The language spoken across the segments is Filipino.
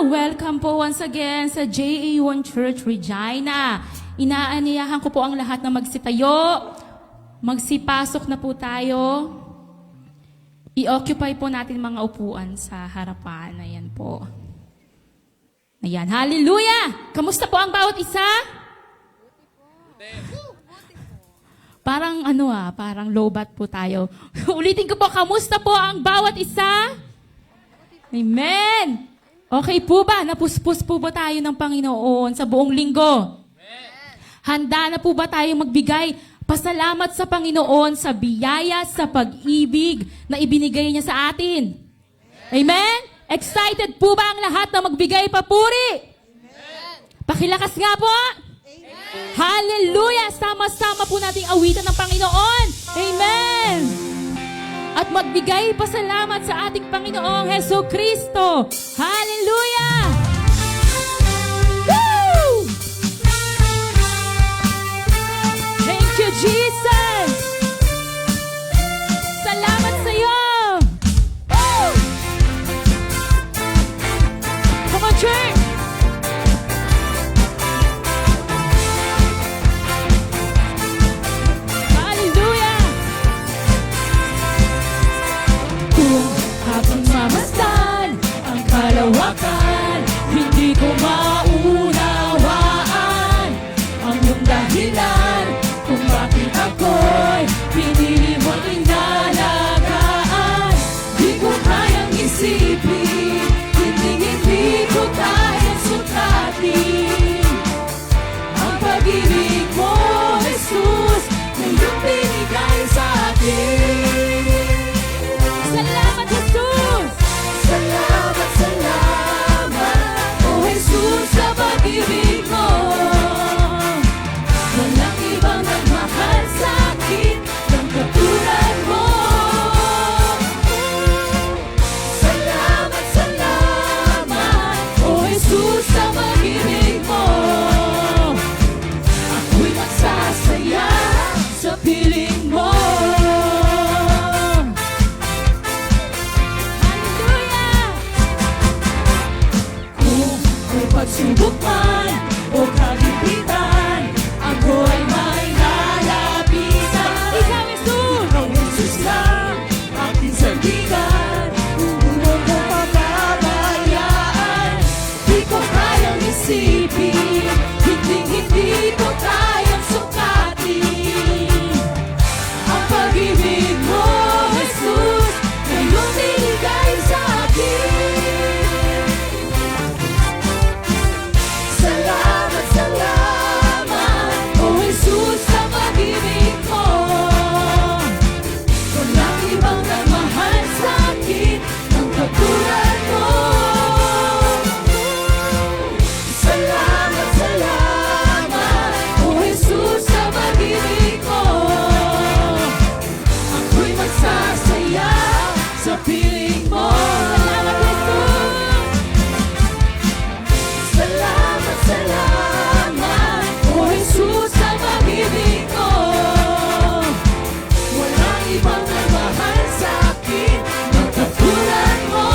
Welcome po once again sa JA1 Church Regina. Inaaniyahan ko po ang lahat na magsitayo. Magsipasok na po tayo. I-occupy po natin mga upuan sa harapan. Ayan po. Ayan, hallelujah! Kamusta po ang bawat isa? Parang parang lowbat po tayo. Ulitin ko po, kamusta po ang bawat isa? Amen! Okay po ba? Napuspos po ba tayo ng Panginoon sa buong linggo? Handa na po ba tayo magbigay pasalamat sa Panginoon sa biyaya, sa pag-ibig na ibinigay niya sa atin? Amen? Excited po ba ang lahat na magbigay papuri? Pakilakas nga po! Hallelujah! Sama-sama po nating awitan ng Panginoon. Amen! At magbigay pasalamat sa ating Panginoong Heso Kristo. Hallelujah! Woo! Thank you, Jesus! Salamat sa iyo! Woo! Come on, church! Mamasdan ang kalawakan, hindi ko maunawaan ang iyong dahilan kung bakit ako'y pinili mo't inalagaan. Di ko kayang isipin, hindi ko kayang sukatin ang pag-ibig mo, Jesus, na iyong binigay sa akin. Salamat, Jesus! Salamat, salamat, oh Jesus, sa pag-ibig mo. Walang ibang nagmahal sa akin ng katulad mo. Salamat, salamat, oh Jesus, sa pag-ibig mo. Ako'y magsasaya sa piling mo. Pagsubok man o kagipitan, ako ay may lalapitan. Ikaw, Jesus! Ikaw, Jesus lang, aking sandigan. Hindi mo ko papabayaan. Di ko kayang isipin, hindi ko kayang sukatin ang pag-ibig mo, Jesus, na iyong binigay sa akin. Salamat, salamat, oh Jesus, sa pag-ibig mo. Walang ibang nagmahal sa akin ng katulad mo. Salamat, salamat, oh Jesus, sa pag-ibig mo. Ako'y magsasaya sa piling mo. Salamat, Jesus! Salamat, oh Jesus, sa pag-ibig mo. Walang ibang nagmahal sa akin ng katulad mo.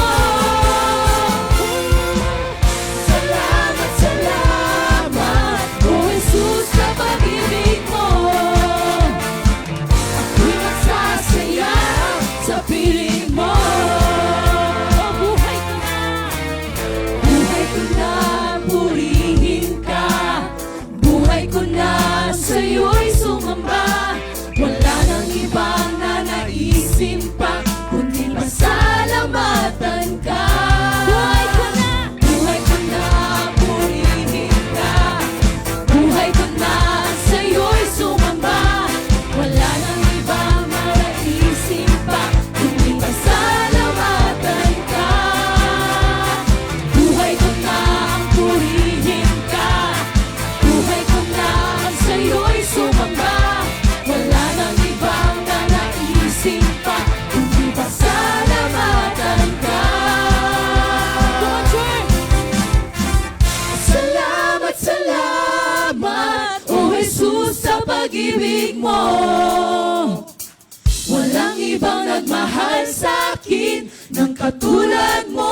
Salamat, salamat, oh Jesus, sa pag-ibig mo. Ako'y magsasaya sa piling mo. Oh, buhay ko na! Buhay ko na, purihin ka. Buhay ko na, sa'yo'y sumamba. Wala nang ibang nanaisin pa, kundi pasalamatan ka. Buhay ko na, purihin ka. Buhay ko na, sa'yo'y sumamba. Wala nang ibang nanaisin pa, kundi pasalamatan ka. Buhay ko na ang purihin ka. Buhay ko na ang sa'yo'y sumamba. Wala nang ibang nanaisin pa, kundi pasalamatan ka. Salamat, salamat, oh Jesus, sa pag-ibig mo. Walang ibang nagmahal sa akin ng katulad mo.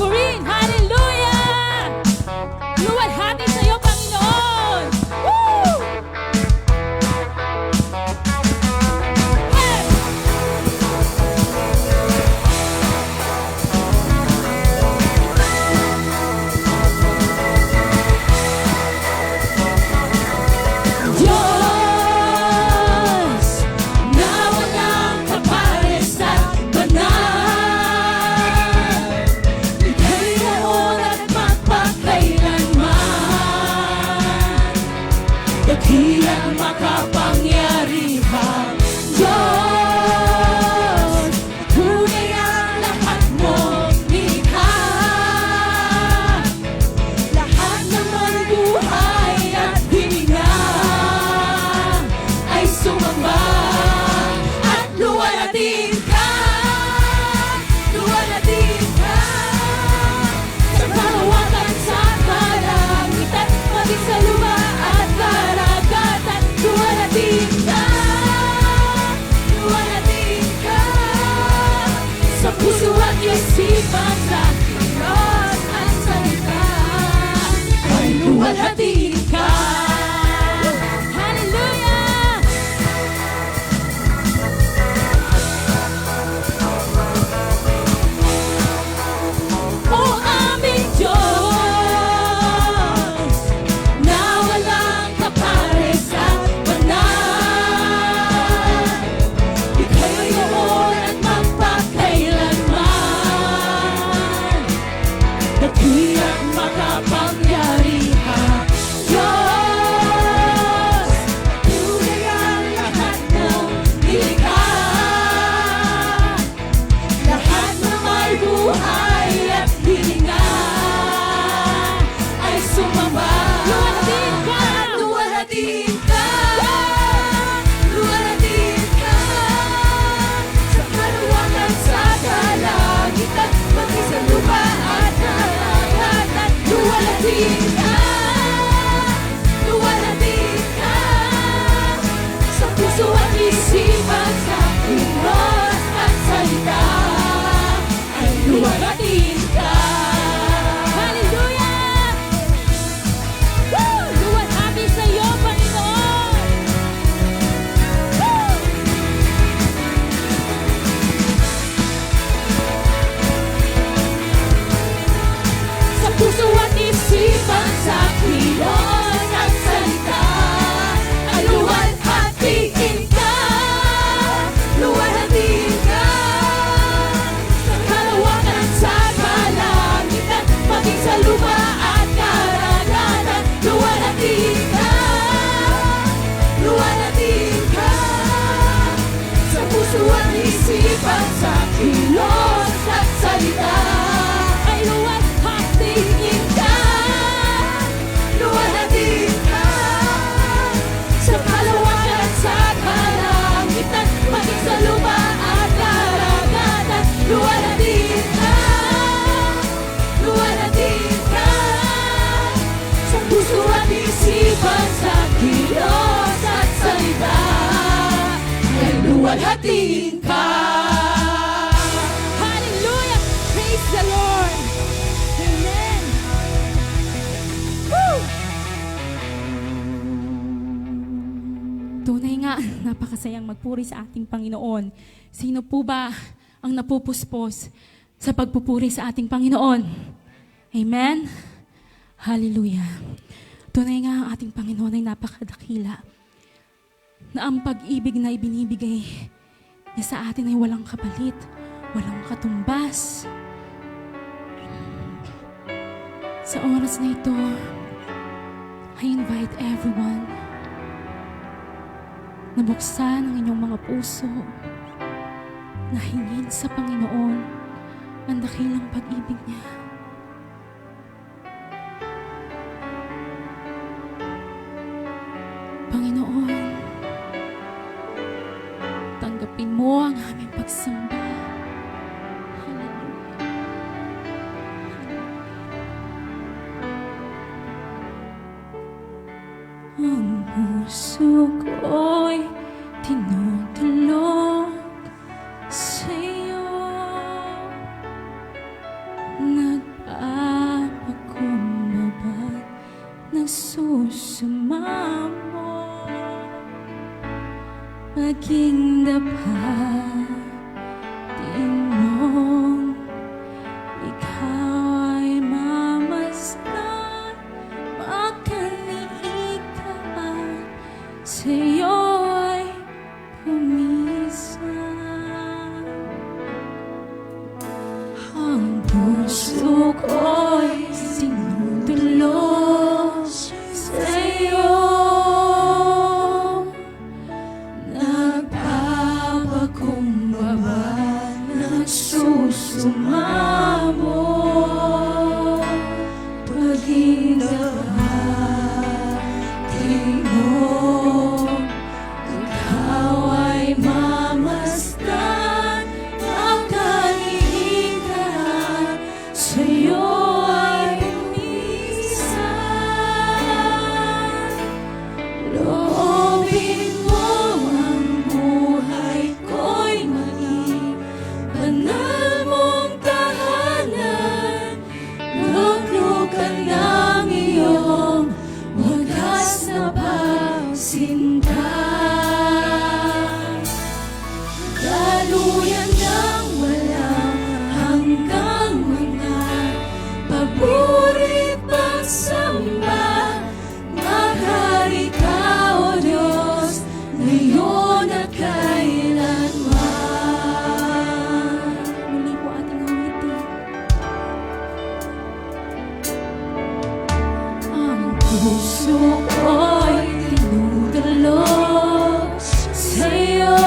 purihin. Hallelujah! Luwalhati sa iyo, Panginoon. Woo! Hey! Diyos na walang kapares at banal, ika'y naon at magpakailanman, dakilang makapangyarihan. Diyos, tunay ang lahat mong nilikha, lahat naman buhay at hininga ay sumamba at luwalhatin ka, luwalhatin ka sa karawakan, sa kalangitan, maging sa lupa at karagatan. Luwalhatin ka, luwalhatin ka sa puso at isipan, sa kilos at salita ay luwalhatin ka. Hallelujah! O aming Diyos na walang kapares at banal, ika'y naon at magpakailanman, dakilang makapangyarihan. Diyos, tunay ang lahat mong nilikha, lahat na may buhay at hininga ay sumamba. Luwalhatin ka, luwalhatin ka, luwalhatin ka sa karawakan, sa kalangitan, maging sa lupa at karagatan. Luwalhatin ka, luwalhatin ka sa puso at isipan, sa kilos at salita ay luwalhatin ka. Hallelujah! Woo! Luwalhati sa iyo, Panginoon. Woo! Sa puso at isipan, sa kilos at salita ay luwalhatiin ka, luwalhatin ka sa karawakan, sa kalangitan, maging sa lupa at karagatan. Luwalhatin ka, luwalhatin ka sa puso at isipan, sa kilos at salita ay luwalhatin ka, luwalhatin ka sa kalawakan, sa kalangitan, maging sa lupa at karagatan. Luwalhatin ka, luwalhatin ka sa puso at isipan, sa kilos at salita ay luwalhatin ka. Hallelujah! Praise the Lord! Amen! Woo! Tunay nga, napakasayang magpuri sa ating Panginoon. Sino po ba ang napupuspos sa pagpupuri sa ating Panginoon? Amen? Hallelujah. Tunay nga ang ating Panginoon ay napakadakila, na ang pag-ibig na ibinibigay niya sa atin ay walang kapalit, walang katumbas. Sa oras na ito, I invite everyone na buksan ang inyong mga puso, na hingin sa Panginoon ang dakilang pag-ibig niya. Panginoon, tanggapin mo ang aming pagsamba. Hallelujah. Ang puso ko'y tinutulog sa'yo, aking dapatin mong ikaw ay mamasdan, makaliikan, sa'yo'y pumisan. Ang puso ko'y sinutulog sa'yo, nagpapakumbaba, nagsusumamo, pag-indahatin mo, ikaw ay mamasdan, makaliikan, sa'yo ay pumisan. Loobin mo ang buhay ko'y maging banal mong tahanan, luglugan ng iyong wagas na pagsinta. Daluyan ng walang hanggang mga papuri pagsamba, maghari ka, O Diyos, ngayon at kailanman. Muli po ating awitin. Ang puso ko'y tinutulog sa'yo,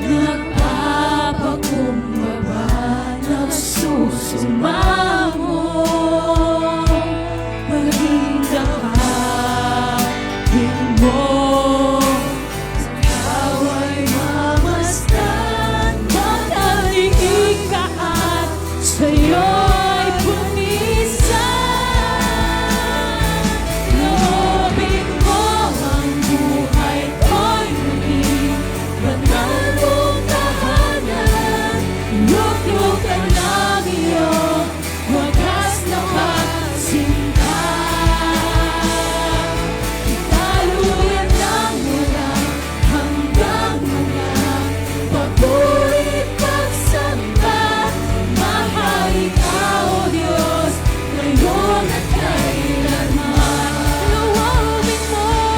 nagpapakumbaba, nagsusumamo, pag-indahatin mo, ikaw ay mamasdan, makaliikan, sa'yo'y pumisan. Loobin mo ang buhay ko'y maging banal mong tahanan, luglugan ng iyong wagas na pagsinta. Daluyan ng walang hanggang mga papuri pagsamba, mahal ka, O Diyos, ngayon at kailanman. Loobin mo ang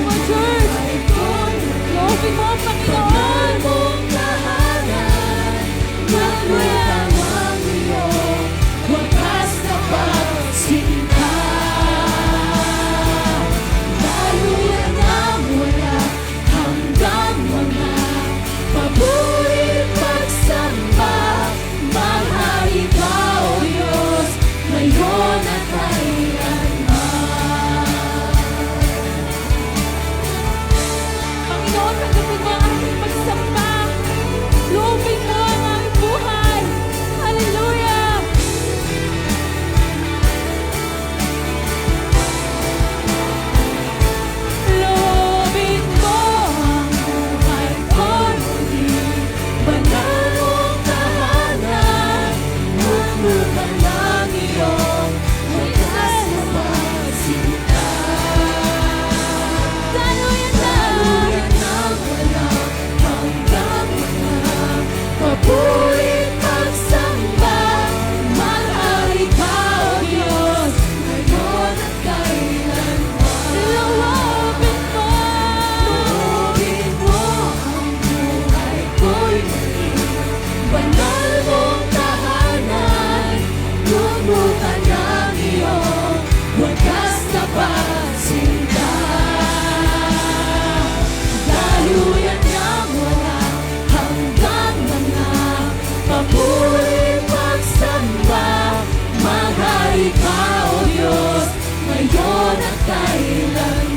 buhay ko'y loobin mo, Panginoon, mong tahanan, luglugan ng iyong wagas na pagsinta. Daluyan ng walang hanggang mga papuri pagsamba, mahal ka, O Diyos, ngayon at kailanman. Panginoon, tanggapin mo ang aking pagsamba. Loobin mo ang aming buhay. Hallelujah! Loobin mo ang buhay ko'y maging banal mong tahanan, luglugan ng iyong wagas na pagsinta. Daluyan ng walang hanggang mga papuri pagsamba, mahal ka, O Diyos, ngayon at kailanman. Loobin mo ang buhay ko'y maging banal mong tahanan, luglugan ng iyong wagas na pagsinta. Daluyan ng walang hanggang mga papuri pagsamba, mahal ka, O Diyos, ngayon at kailanman.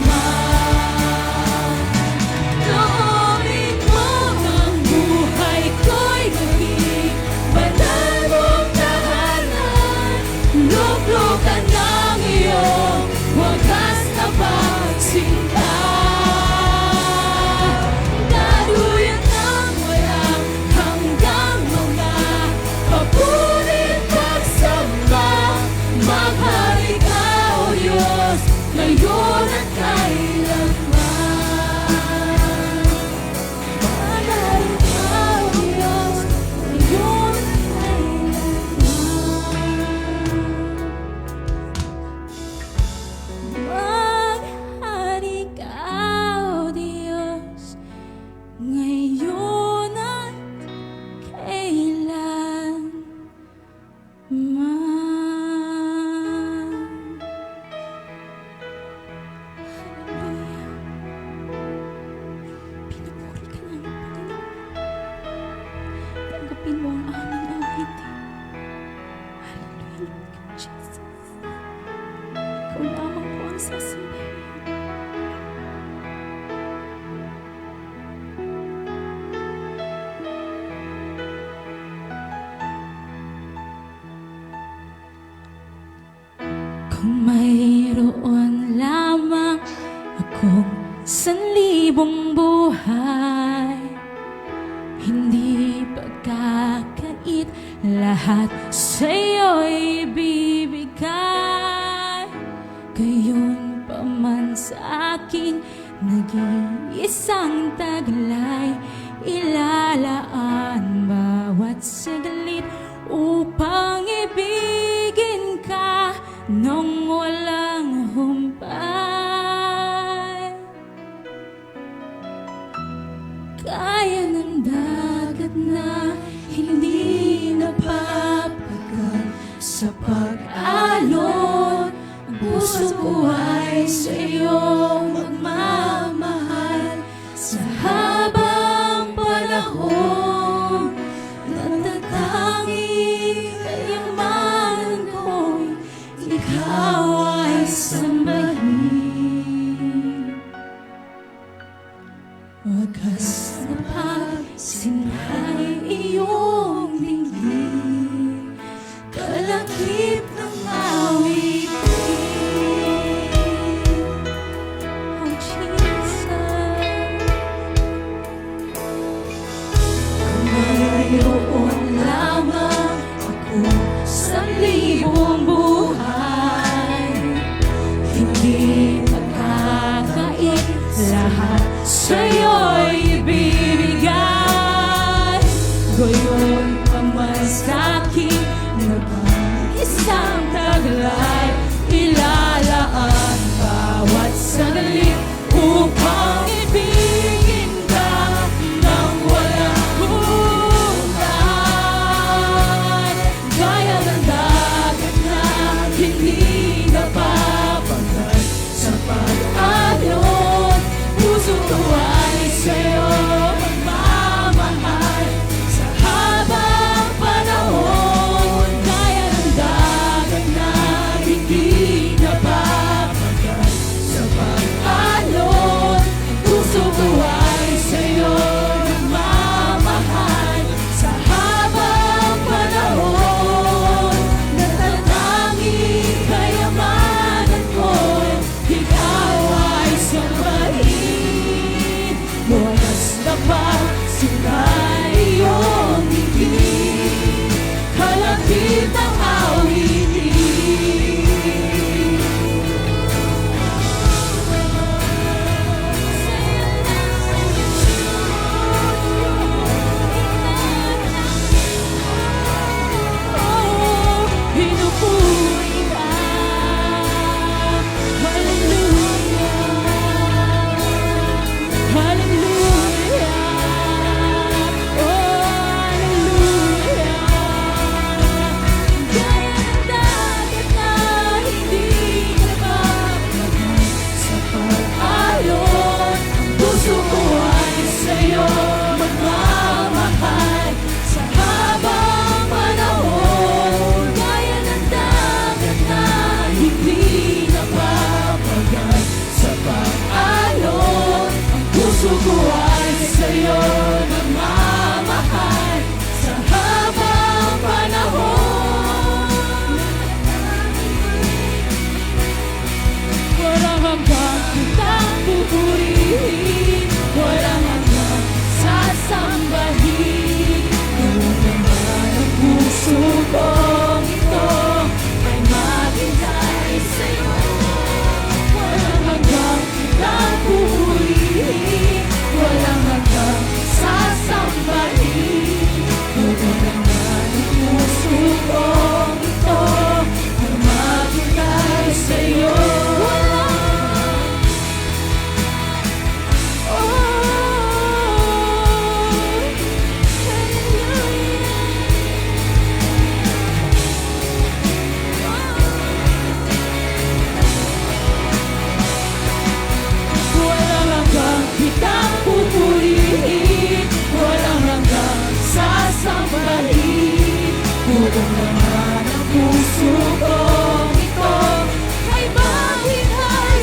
Loobin mo ang buhay ko'y maging banal mong tahanan, luglugan ng iyong wagas na pagsinta. Daluyan ng walang hanggang mga papuri pagsamba, maghari ka, O Diyos, ngayon at Kung mayroon lamang akong 1,000 buhay, hindi pagkakait, lahat sa'yo'y ibibigay. Gayon pa man sa akin, nag-iisang taglay, ilalaan bawat saglit upang ibigin ka nang walang humpay. Kaya ng dagat na hindi napapagal sa pag-alon. Ang puso ko ay sa'yo magmamahal sa habang panahon. Natatanging kayamanan ko'y ikaw ay sambahin. Wagas na pagsinay iyong dinggin, kalakip ng awitin. Oh Jesus, kung mayroon lamang ako 1,000 buhay, hindi magkakait, lahat sa'yo'y ibibigay. Gayon pa man sa'kin, nag-iisang taglay, ilalaan bawat saglit upang ibigin ka nang walang hanggan. Gaya ng dagat na hindi napapagal sa pag-alon, puso ko ay sa'yo magmamahal sa habang panahon. Gaya ng dagat na hindi napapagal sa pag-alon, puso ko ay sa'yo magmamahal sa habang panahon. Natatanging kayamanan ko, ikaw ay sambahin. Wagas na pagsinay iyong dinggin, kalakip ng awitin. Oh, pinupuri ka. Hallelujah. Hallelujah. Oh, hallelujah. Gaya ng dagat na hindi napapagal sa pag-alon, ang puso ko ay sa'yo magmamahal sa habang panahon. Gaya ng dagat na hindi napapagal sa pag-alon, ang puso ko ay sa'yo magmamahal sa habang panahon. Walang hanggang kitang pupurihin, walang hanggang sasambahin. Kung naman ang puso kong ito ay maghintay sa'yo. Walang hanggang kitang pupurihin, walang hanggang sasambahin. Kung naman ang puso kong ito ay maghintay sa'yo. Walang hanggang kitang pupurihin, walang hanggang sasambahin. Kung naman ang puso kong ito ay maghintay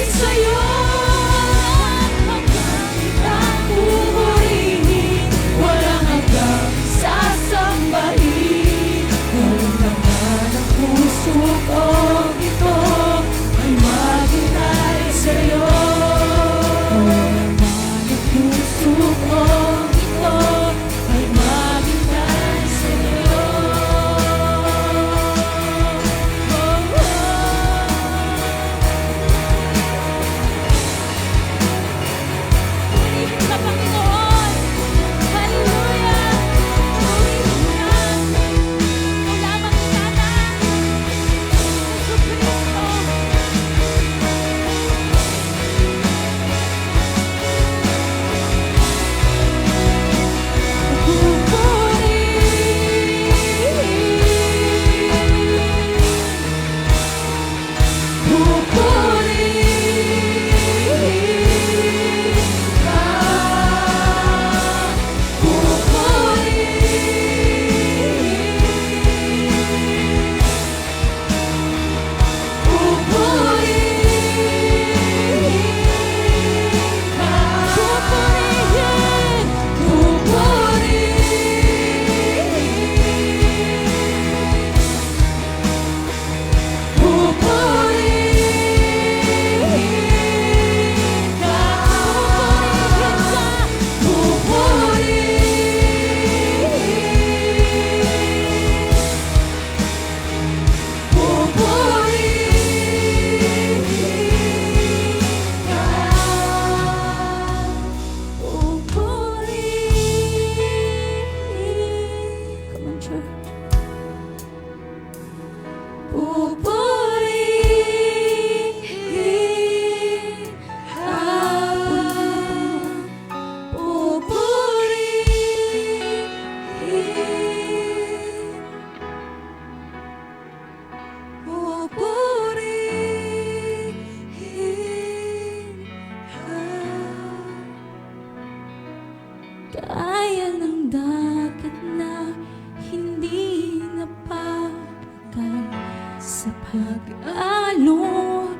pag-alon,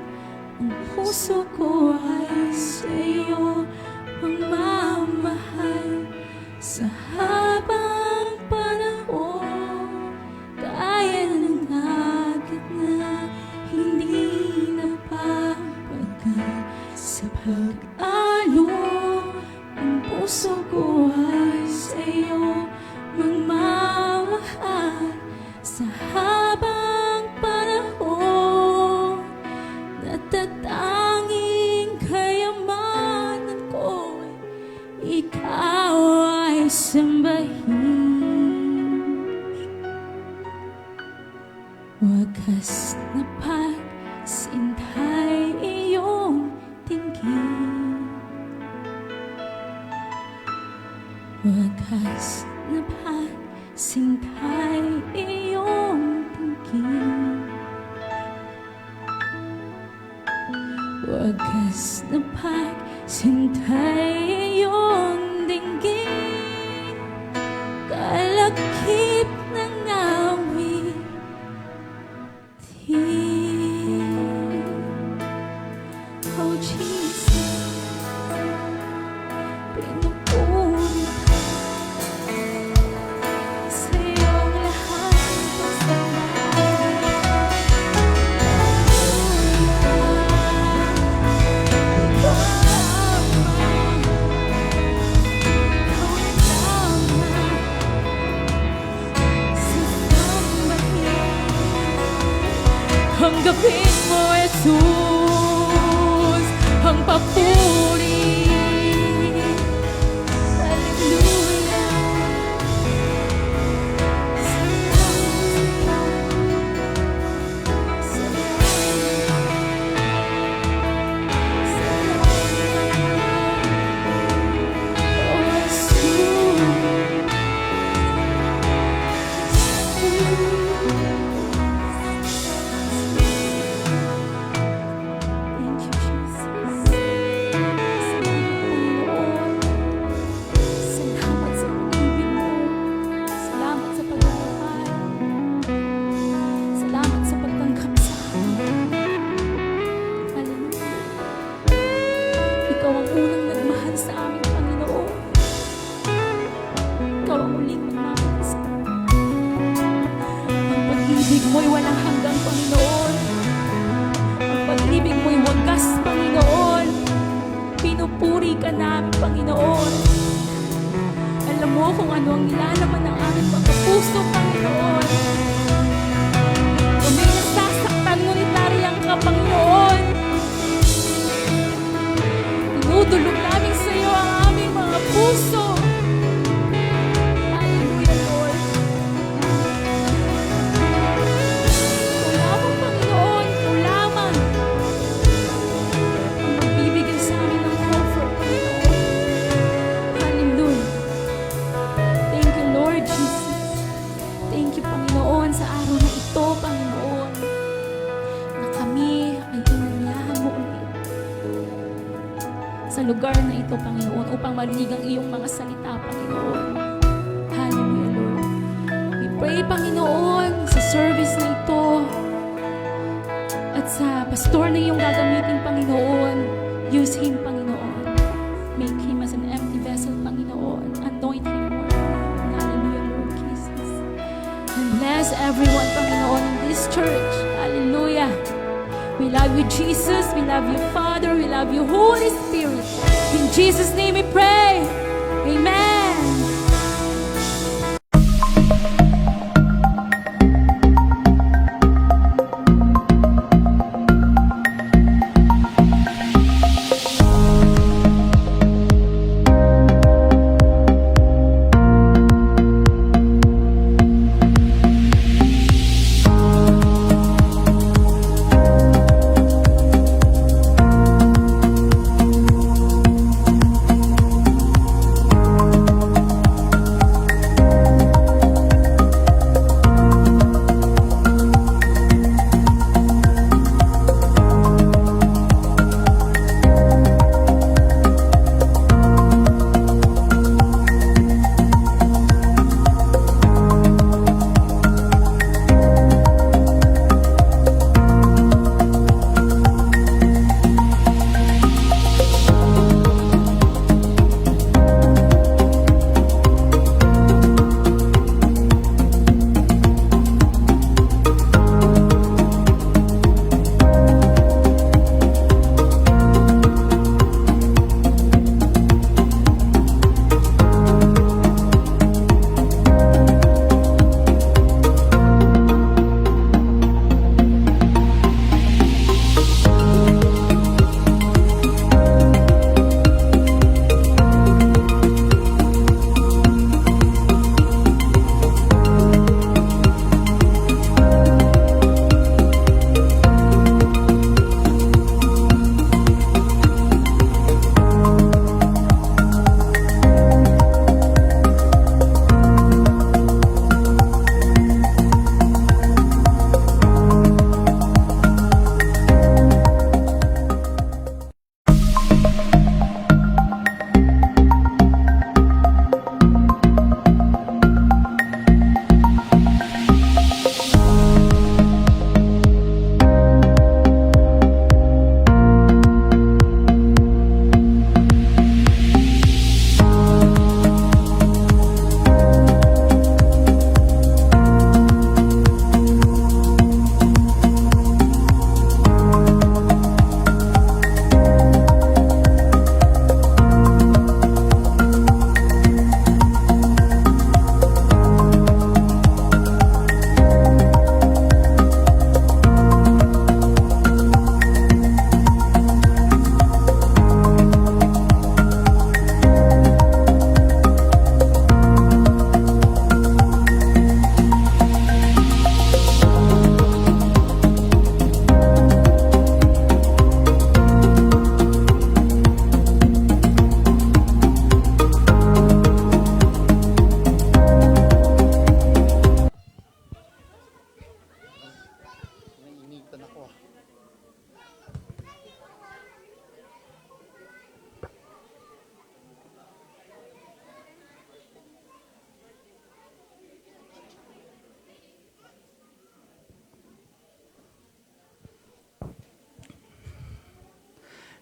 ang puso ko ay sa'yo magmamahal sa habang panahon. Kaya ng agad na hindi napapagal sa pag-alon, ang puso ko ay sa'yo magmamahal sa habang panahon. Natatanging kayamanan ko, ikaw ay sambahin. Wagas na pagsintay iyong tingin, wagas na pagsintay iyong tingin, wagas na pagsintay iyong dinggin, kalakip ng awitin. Oh Jesus, pinupuri sa'yo ang lahat ng tanggapin mo, Jesus, ang papuri. Hallelujah. Mo'y walang hanggang, Panginoon. Ang pag-ibig mo'y wagas, Panginoon. Pinupuri ka namin, Panginoon. Alam mo kung ano ang nilalaman ng aming mga puso, Panginoon. Kung may nasasaktan, ngunit nariyang ka, Panginoon. Tinudulog namin sa iyo ang aming mga puso. Sa lugar na ito, Panginoon, upang marinig ang iyong mga salita, Panginoon. Hallelujah, Lord. We pray, Panginoon, sa service na ito at sa pastor na iyong gagamitin, Panginoon. Use him, Panginoon. Make him as an empty vessel, Panginoon. Anoint him, Lord. Hallelujah, Lord Jesus. And bless everyone, Panginoon, in this church. Hallelujah. We love you, Jesus. We love you, Father. We love you, Holy Spirit. In Jesus' name we pray. Amen.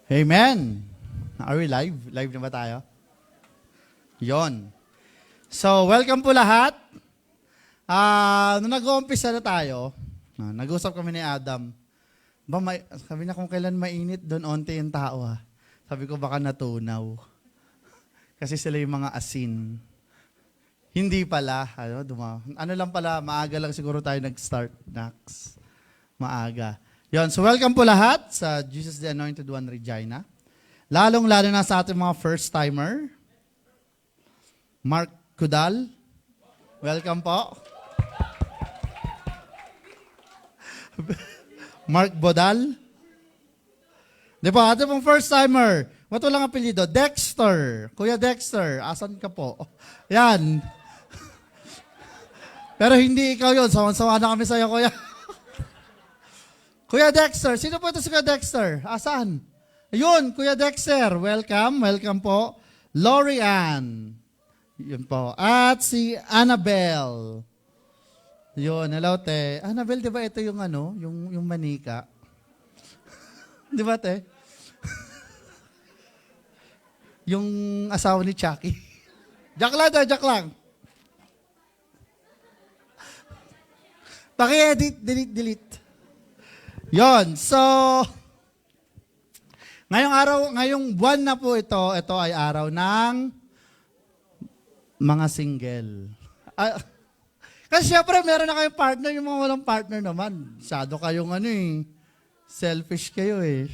Amen. Are we live? Live na ba tayo? Yon. So, welcome po lahat. Nung nag-uumpisa na tayo, nag-usap kami ni Adam. Sabi niya kung kailan mainit, doon onti yung tao ha. Sabi ko baka natunaw. Kasi sila yung mga asin. Hindi pala. Ano lang pala, maaga lang siguro tayo nag-start. Nax. Maaga. Yon, so welcome po lahat sa Jesus the Anointed One Regina. Lalong-lalo na sa ating mga first-timer. Mark Kudal. Welcome po. Mark Bodal. Di ba? Ito pong first-timer. Ba't walang apelido? Dexter. Kuya Dexter, asan ka po? Yan. Pero hindi ikaw yun. Sawan-sawa na kami sa'yo, kuya. Kuya Dexter. Sino po ito si Kuya Dexter? Asan? Ayun, Kuya Dexter. Welcome. Welcome po. Lori Ann. Yun po. At si Annabelle. Yun, hello, te. Annabelle, di ba ito yung yung manika? Di ba, te? Yung asawa ni Chucky. Joke lang, joke lang. Paki-edit, delete. Yon, so, ngayong buwan na po ito ay araw ng mga single. Kasi syempre, meron na kayong partner, yung mga walang partner naman. Masyado kayong selfish kayo eh.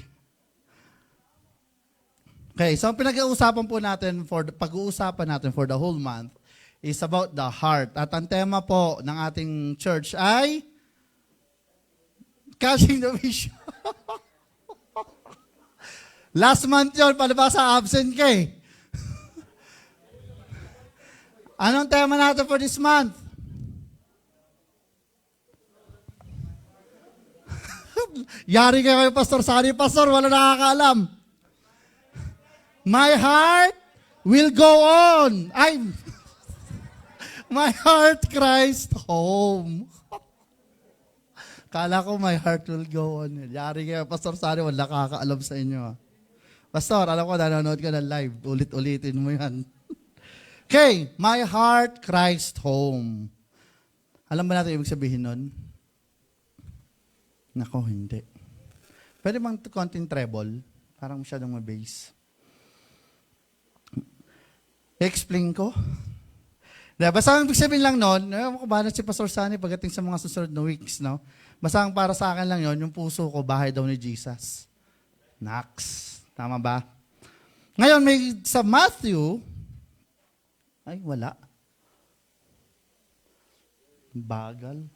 Okay, so ang pag-uusapan natin for the whole month is about the heart. At ang tema po ng ating church ay catching the vision. Last month yun, palibasa absent ka eh. Anong tema natin for this month? Yari kayo Pastor Sani. Pastor, wala nakakaalam. My heart will go on. My heart cries home. Kala ko my heart will go on. Yari kayo Pastor Sani, wala nakakaalam sa inyo. Pastor, alam ko nanonood ka ng live. Ulit-ulitin mo yan. Okay, my heart cries home. Alam ba natin ibig sabihin nun? Nako, hindi. Pwede bang konting treble? Parang masyadong ma-bass. Explain ko. Basta ang ibig sabihin lang nun, makubahan si Pastor Sunny pagdating sa mga susunod na weeks, no? Basta ang para sa akin lang yon, yung puso ko, bahay daw ni Jesus. Nax. Tama ba? Ngayon, may sa Matthew, ay, wala. Bagal.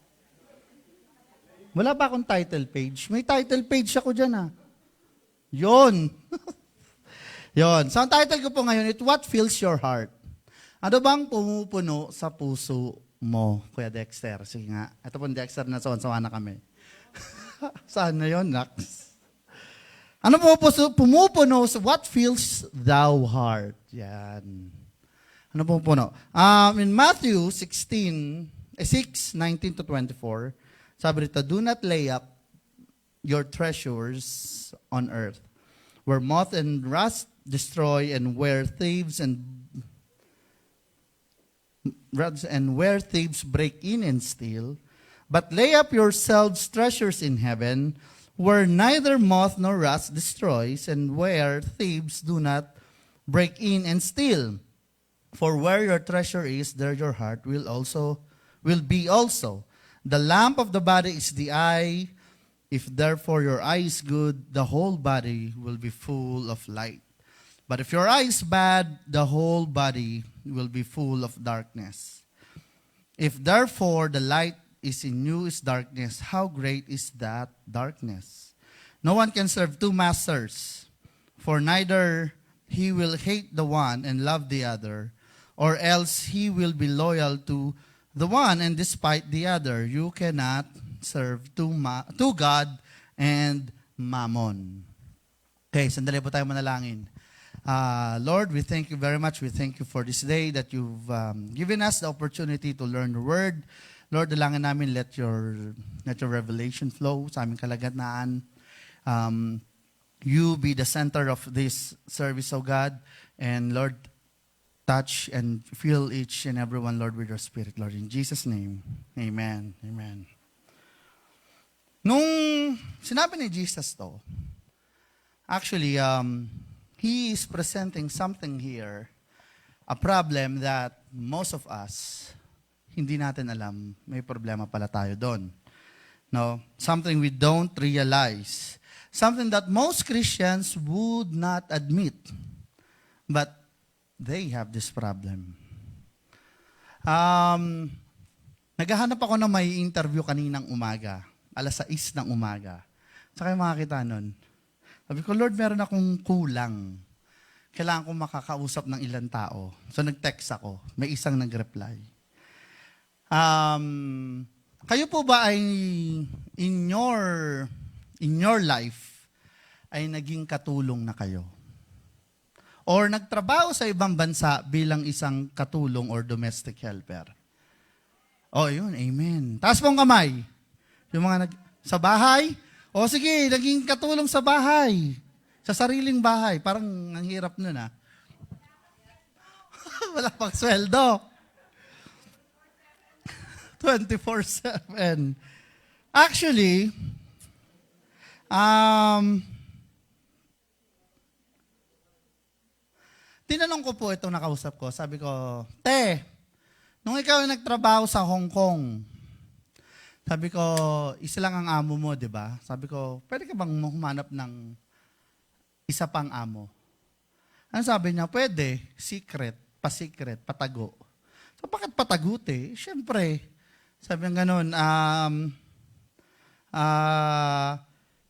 Wala ba akong title page? May title page ako dyan Yon. Yon. So, ang title ko po ngayon, What Fills Your Heart? Ano bang pumupuno sa puso mo, Kuya Dexter? Sige nga. Ito po Dexter na sawan-sawa na kami. Saan na yun, Nax? Ano pumupuno sa what fills thou heart? Yan. Ano pumupuno? In Matthew 6:19 to 24, sabi rito, do not lay up your treasures on earth, where moth and rust destroy, and where thieves break in and steal. But lay up yourselves treasures in heaven, where neither moth nor rust destroys, and where thieves do not break in and steal. For where your treasure is, there your heart will be also. The lamp of the body is the eye. If therefore your eye is good, the whole body will be full of light. But if your eye is bad, the whole body will be full of darkness. If therefore the light is in you is darkness, how great is that darkness? No one can serve two masters, for neither he will hate the one and love the other, or else he will be loyal to the one and despite the other. You cannot serve two God and mammon. Okay, sandali po tayo manalangin. Lord, we thank you very much. We thank you for this day that you've given us the opportunity to learn the Word. Lord, dalangin namin, let your revelation flow sa aming kalagitnaan. you be the center of this service, O God. And Lord, touch and fill each and everyone, Lord, with your Spirit, Lord. In Jesus' name, amen. Amen. Nung sinabi ni Jesus to, actually, he is presenting something here, a problem that most of us, hindi natin alam, may problema pala tayo doon. No? Something we don't realize. Something that most Christians would not admit. But they have this problem. Naghahanap ako ng may interview kaninang umaga. 6:00 ng umaga. Saka yung makakita nun. Sabi ko, Lord, meron akong kulang. Kailangan kong makakausap ng ilang tao. So nag-text ako. May isang nag-reply. Kayo po ba ay in your life ay naging katulong na kayo? Or nagtrabaho sa ibang bansa bilang isang katulong or domestic helper? Oh, yun, amen. Taas pong kamay. Yung mga sa bahay? O sige, naging katulong sa bahay. Sa sariling bahay. Parang ang hirap nun ah. Wala pang sweldo. 24/7. Actually, tinanong ko po itong nakausap ko. Sabi ko, Te, nung ikaw ay nagtrabaho sa Hong Kong, sabi ko, isa lang ang amo mo, di ba? Sabi ko, pwede ka bang humanap ng isa pang amo? Ano sabi niya? Pwede. Secret. Pa-secret. Patago. So, bakit patago, te? Siyempre, sabi niya ganun,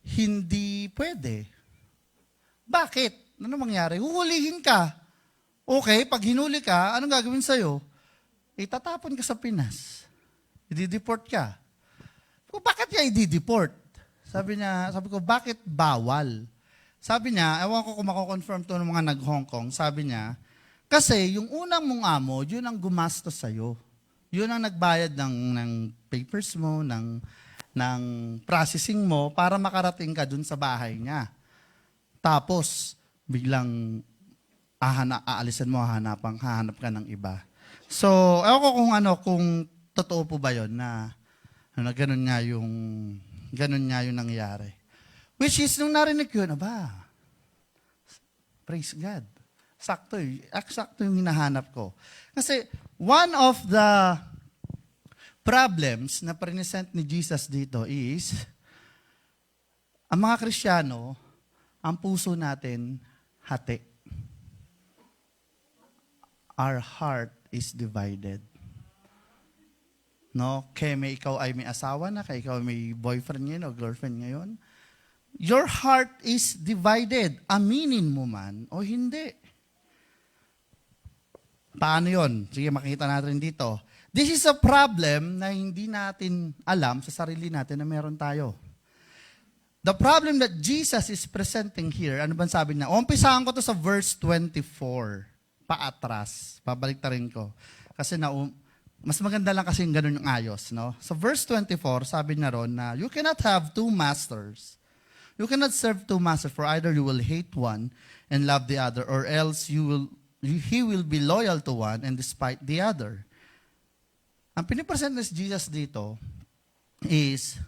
hindi pwede. Bakit? Ano mangyari? Huhulihin ka. Okay, pag hinuli ka, anong gagawin sa'yo? Itatapon ka sa Pinas. I-deport ka. Bakit niya i-deport? Sabi ko, bakit bawal? Sabi niya, ewan ko kung mako-confirm to ng mga nag-Hong Kong, sabi niya, kasi yung unang mong amo, yun ang gumastos sa'yo. Yun ang nagbayad ng papers mo, ng processing mo, para makarating ka dun sa bahay niya. Tapos, biglang aalisan mo, hahanap ka ng iba. So, ewan ko kung totoo po ba yun na ganun nga yung nangyari. Which is, nung narinig ko yun, praise God. Sakto yung hinahanap ko. Kasi, one of the problems na present ni Jesus dito is, ang mga Kristiyano, ang puso natin, hati. Our heart is divided. No? Kaya ikaw ay may asawa na, kaya ikaw ay may boyfriend ngayon o girlfriend ngayon. Your heart is divided. Aminin mo man o hindi. Paano yon? Sige, makikita natin dito. This is a problem na hindi natin alam sa sarili natin na meron tayo. The problem that Jesus is presenting here, ano bang sabi niya? Umpisahan ko to sa verse 24. Paatras. Pabalik ta rin ko. Kasi mas maganda lang kasi yung ganun yung ayos. No? Sa verse 24, sabi niya ron na, you cannot have two masters. You cannot serve two masters, for either you will hate one and love the other, or else he will be loyal to one and despite the other. Ang pinipresent ni Jesus dito is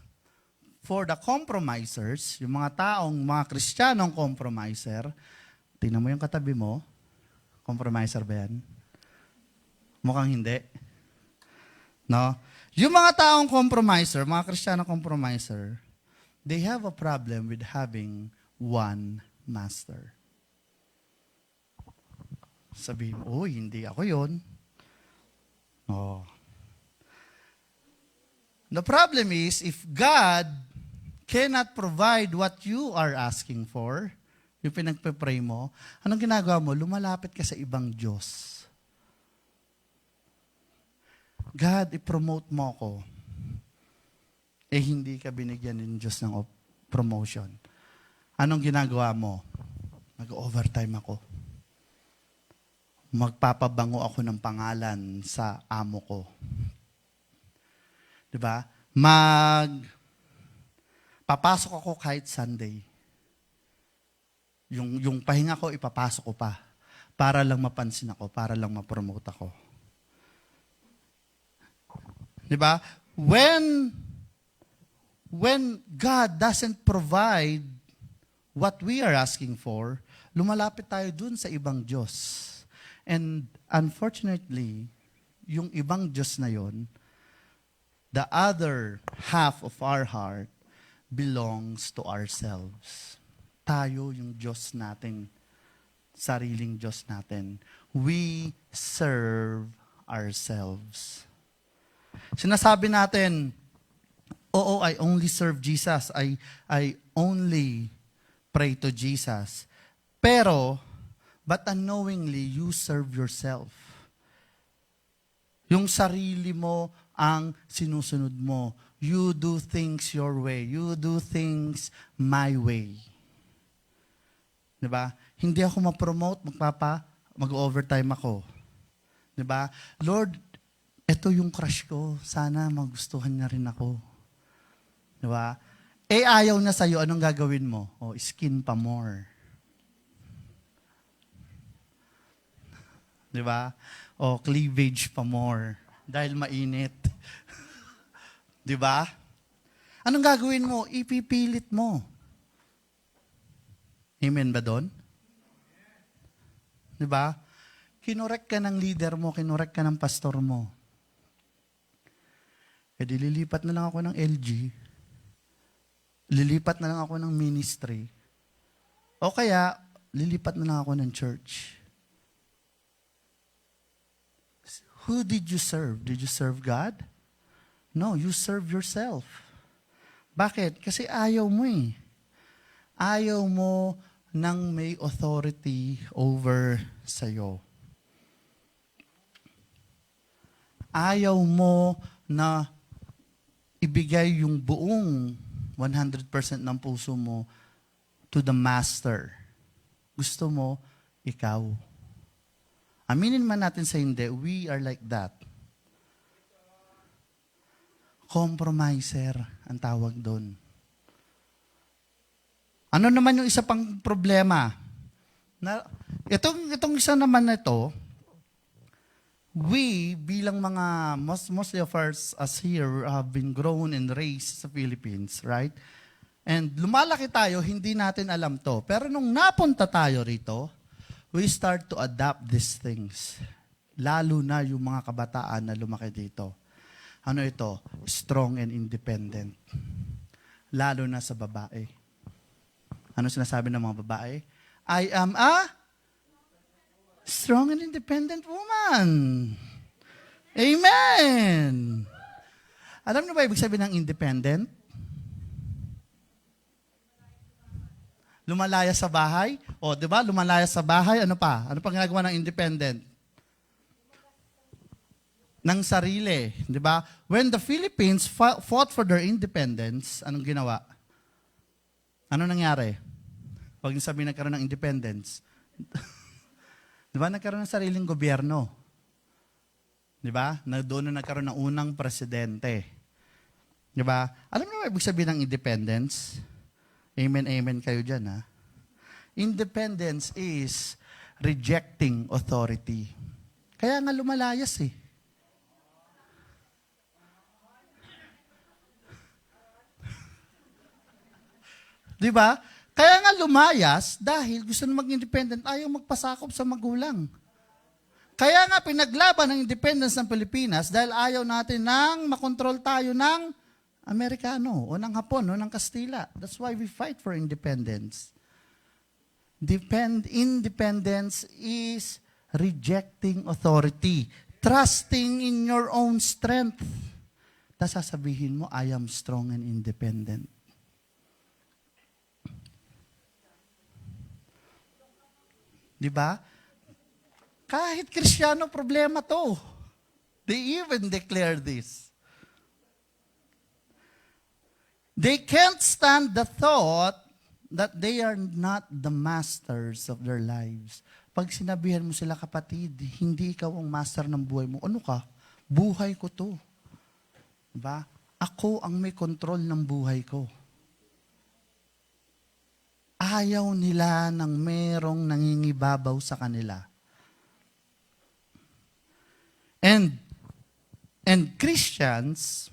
for the compromisers, yung mga Kristiyanong compromiser. Tingnan mo yung katabi mo. Compromiser ba yan? Mukhang hindi. No? Yung mga taong compromiser, mga Kristiyanong compromiser, they have a problem with having one master. Sabihin mo, hindi ako yun. Oh. The problem is, if God cannot provide what you are asking for, yung pinagpe-pray mo, anong ginagawa mo? Lumalapit ka sa ibang Diyos. God, i-promote mo ako. Hindi ka binigyan ng Diyos ng promotion. Anong ginagawa mo? Mag-overtime ako. Magpapabango ako ng pangalan sa amo ko. Diba? Papasok ako kahit Sunday. Yung pahinga ko, ipapasok ko pa. Para lang mapansin ako, para lang ma-promote ako. Di ba? When God doesn't provide what we are asking for, lumalapit tayo dun sa ibang Diyos. And unfortunately, yung ibang Diyos na yon, the other half of our heart belongs to ourselves. Tayo yung Diyos natin, sariling Diyos natin. We serve ourselves. Sinasabi natin, oo, I only serve Jesus. I only pray to Jesus. Pero, but unknowingly, you serve yourself. Yung sarili mo ang sinusunod mo. You do things your way. You do things my way. Diba? Hindi ako ma-promote, mag-overtime ako. Diba? Lord, ito yung crush ko. Sana magustuhan niya rin ako. Diba? Ayaw na sa'yo, anong gagawin mo? Skin pa more. Diba? Cleavage pa more. Dahil mainit. Diba? Anong gagawin mo? Ipipilit mo. Amen ba doon? Diba? Kinorek ka ng leader mo, kinorek ka ng pastor mo. Lilipat na lang ako ng LG. Lilipat na lang ako ng ministry. O kaya, lilipat na lang ako ng church. Who did you serve? Did you serve God? No, you serve yourself. Bakit? Kasi ayaw mo eh. Ayaw mo nang may authority over sa'yo. Ayaw mo na ibigay yung buong 100% ng puso mo to the master. Gusto mo, ikaw. Aminin man natin sa hindi, we are like that. Compromiser ang tawag doon. Ano naman yung isa pang problema? Itong isa naman na ito, we, bilang mga, mostly of us here have been grown and raised sa Philippines, right? And lumalaki tayo, hindi natin alam to. Pero nung napunta tayo rito, we start to adapt these things. Lalo na yung mga kabataan na lumaki dito. Ano ito? Strong and independent. Lalo na sa babae. Ano sinasabi ng mga babae? I am a strong and independent woman. Amen! Alam niyo ba ibig sabihin ng independent? Lumalaya sa bahay? Di ba? Lumalaya sa bahay, ano pa? Ano pa ginagawa ng independent? Ng sarili, di ba? When the Philippines fought for their independence, anong ginawa? Ano nangyari? Pag sabi nagkaroon ng independence, di ba? Nagkaroon ng sariling gobyerno. Di ba? Doon na nagkaroon ng unang presidente. Di ba? Alam niyo ba ibig sabihin ng independence? Amen, amen kayo dyan, ha? Independence is rejecting authority. Kaya nga lumalayas eh. Di ba? Kaya nga lumayas dahil gusto na mag-independent, ayaw magpasakop sa magulang. Kaya nga pinaglaban ng independence ng Pilipinas dahil ayaw natin nang makontrol tayo ng Amerikano o ng Hapon o ng Kastila. That's why we fight for independence. Independence is rejecting authority, trusting in your own strength. Tapos sasabihin mo, I am strong and independent. Di ba? Kahit Kristiyano, problema to. They even declare this. They can't stand the thought that they are not the masters of their lives. Pag sinabihan mo sila, kapatid, hindi ikaw ang master ng buhay mo. Ano ka? Buhay ko to. Diba? Ako ang may control ng buhay ko. ayaw nila ng merong nangingibabaw sa kanila. And Christians,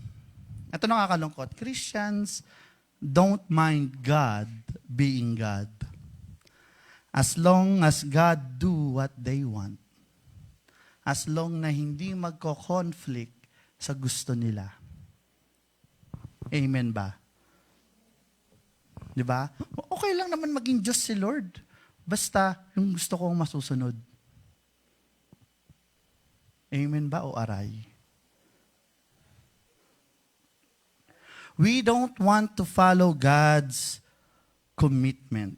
ito nakakalungkot, Christians don't mind God being God. As long as God do what they want. As long na hindi magko-conflict sa gusto nila. Amen ba? Di ba? Okay lang naman maging Diyos si Lord. Basta yung gusto kong masusunod. Amen ba o aray? We don't want to follow God's commands.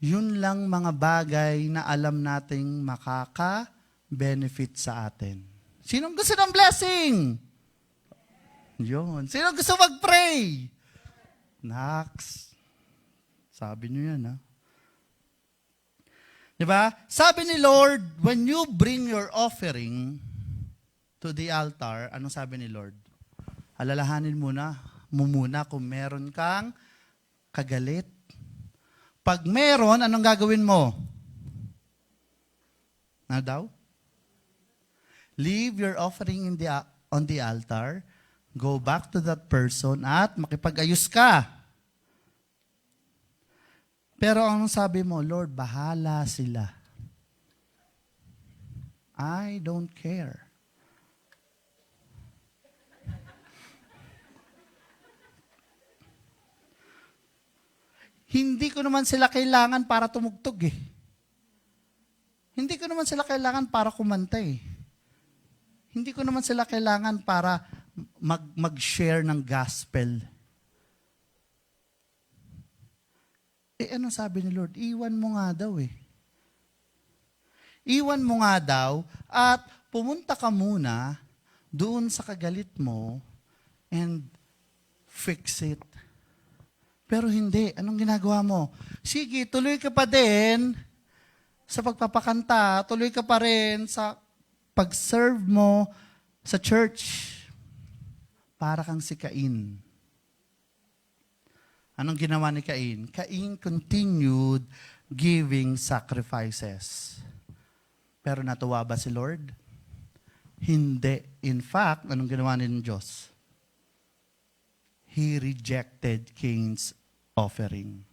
Yun lang mga bagay na alam nating makaka-benefit sa atin. Sinong gusto ng blessing? Yun. Sinong gusto mag-pray? Next. Sabi niyo yan, ha? Diba? Sabi ni Lord, when you bring your offering to the altar, anong sabi ni Lord? Alalahanin mo muna kung meron kang kagalit. Pag meron, anong gagawin mo? Na daw? Leave your offering on the altar, go back to that person at makipag-ayos ka. Pero anong sabi mo? Lord, bahala sila. I don't care. Hindi ko naman sila kailangan para tumugtog eh. Hindi ko naman sila kailangan para kumanta eh. Hindi ko naman sila kailangan para mag-share ng gospel. Ano sabi ni Lord? Iwan mo nga daw eh. Iwan mo nga daw at pumunta ka muna doon sa kagalit mo and fix it. Pero hindi. Anong ginagawa mo? Sige, tuloy ka pa din sa pagpapakanta. Tuloy ka pa rin sa pag-serve mo sa church. Para kang si Cain. Anong ginawa ni Cain? Cain continued giving sacrifices. Pero natuwa ba si Lord? Hindi. In fact, anong ginawa ni Diyos? He rejected Cain's offering.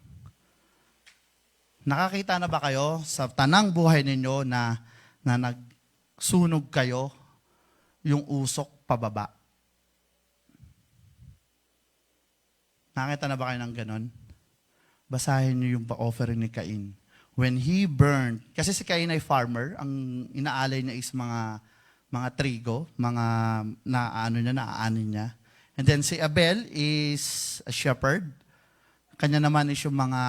Nakakita na ba kayo sa tanang buhay ninyo na nagsunog kayo yung usok pababa? Nakakita na ba kayo ng ganon? Basahin niyo yung offering ni Cain. When he burned, kasi si Cain ay farmer, ang inaalay niya is mga trigo, mga naaanin niya. And then si Abel is a shepherd. Kanya naman is yung mga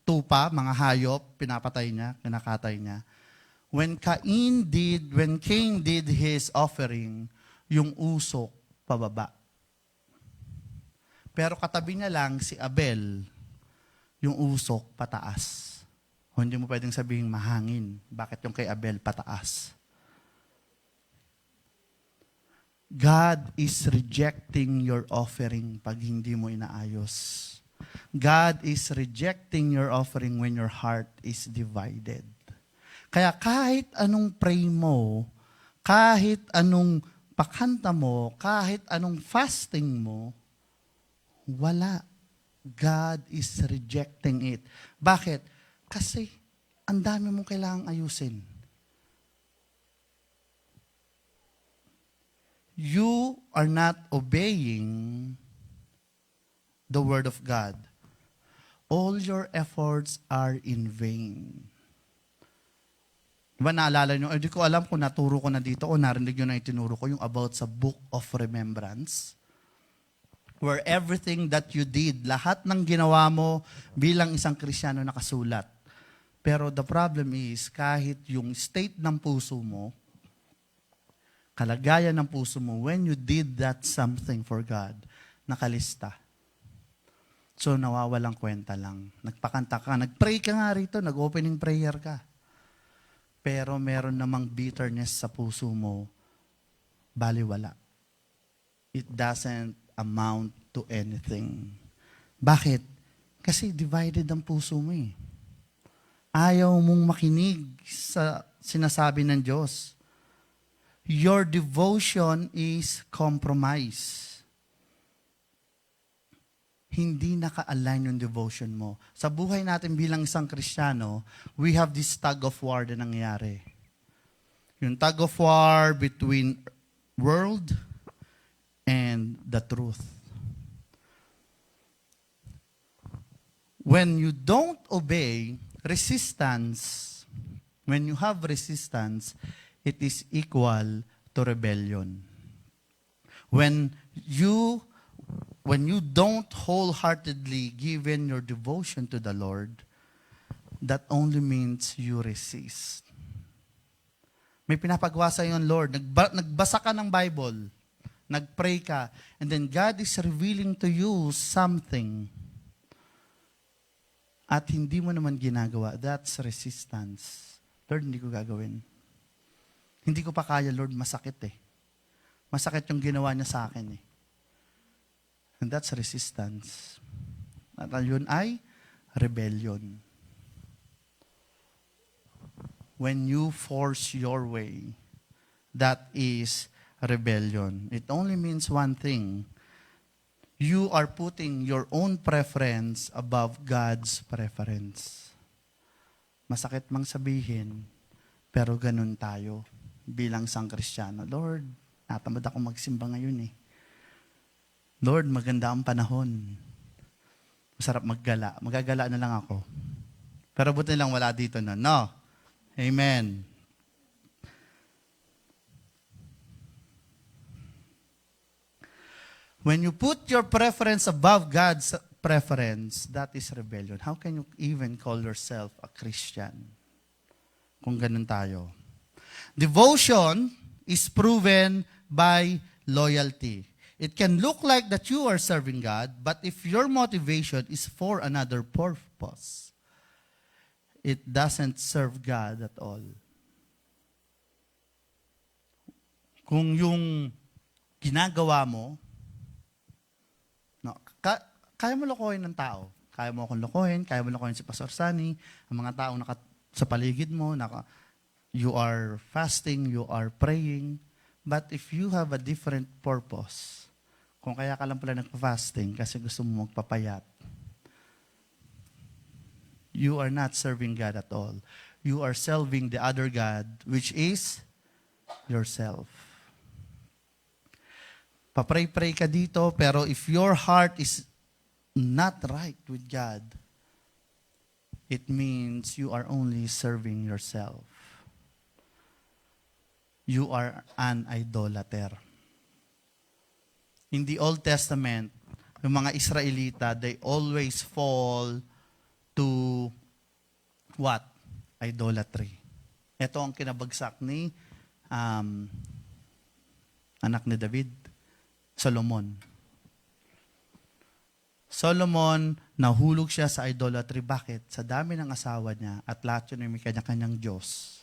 tupa, mga hayop, pinapatay niya, kinakatay niya. When Cain did his offering, yung usok pababa. Pero katabi niya lang si Abel, yung usok pataas. Hindi mo pwedeng sabihin mahangin. Bakit yung kay Abel pataas? God is rejecting your offering pag hindi mo inaayos. God is rejecting your offering when your heart is divided. Kaya kahit anong pray mo, kahit anong pakanta mo, kahit anong fasting mo, wala. God is rejecting it. Bakit? Kasi ang dami mong kailangang ayusin. You are not obeying the word of God. All your efforts are in vain. Diba naalala nyo? Hindi ko alam kung naturo ko na dito o narinig nyo na itinuro ko yung about sa Book of Remembrance. Where everything that you did, lahat ng ginawa mo bilang isang Kristiyano nakasulat. Pero the problem is, kahit yung state ng puso mo, kalagayan ng puso mo, when you did that something for God, nakalista. So, nawawalang kwenta lang. Nagpakanta ka, nag-pray ka nga rito, nag-opening prayer ka. Pero meron namang bitterness sa puso mo, baliwala. It doesn't amount to anything. Bakit? Kasi divided ang puso mo eh. Ayaw mong makinig sa sinasabi ng Diyos. Your devotion is compromise. Hindi naka-align yung devotion mo. Sa buhay natin bilang isang Kristiyano, we have this tug of war na nangyayari. Yung tug of war between world and the truth. When you don't obey, when you have resistance, it is equal to rebellion. When you don't wholeheartedly give in your devotion to the Lord, that only means you resist. May pinapagawa sa iyo, Lord. Nagbasa ka ng Bible. Nagpray ka. And then God is revealing to you something. At hindi mo naman ginagawa. That's resistance. Lord, hindi ko gagawin. Hindi ko pa kaya, Lord. Masakit eh. Masakit yung ginawa niya sa akin eh. And that's resistance. At yun ay rebellion. When you force your way, that is rebellion. It only means one thing. You are putting your own preference above God's preference. Masakit mang sabihin, pero ganun tayo bilang isang Kristiyano. Lord, natamad ako magsimba ngayon eh. Lord, maganda ang panahon. Masarap maggala. Magagala na lang ako. Pero buti lang wala dito na. No. Amen. When you put your preference above God's preference, that is rebellion. How can you even call yourself a Christian? Kung ganun tayo. Devotion is proven by loyalty. It can look like that you are serving God, but if your motivation is for another purpose, it doesn't serve God at all. Kung yung ginagawa mo, no, kaya mo lokohin ng tao. Kaya mo akong lokohin, kaya mo lokohin si Pastor Sunny, ang mga taong sa paligid mo, you are fasting, you are praying, but if you have a different purpose, kung kaya ka lang pala nagpa-fasting kasi gusto mo magpapayat, you are not serving God at all. You are serving the other God, which is yourself. Papray-pray ka dito, pero if your heart is not right with God, it means you are only serving yourself. You are an idolater. In the Old Testament, yung mga Israelita, they always fall to what? Idolatry. Ito ang kinabagsak ni anak ni David, Solomon. Solomon, nahulog siya sa idolatry. Bakit? Sa dami ng asawa niya at lahat yun ay may kanya-kanyang Diyos.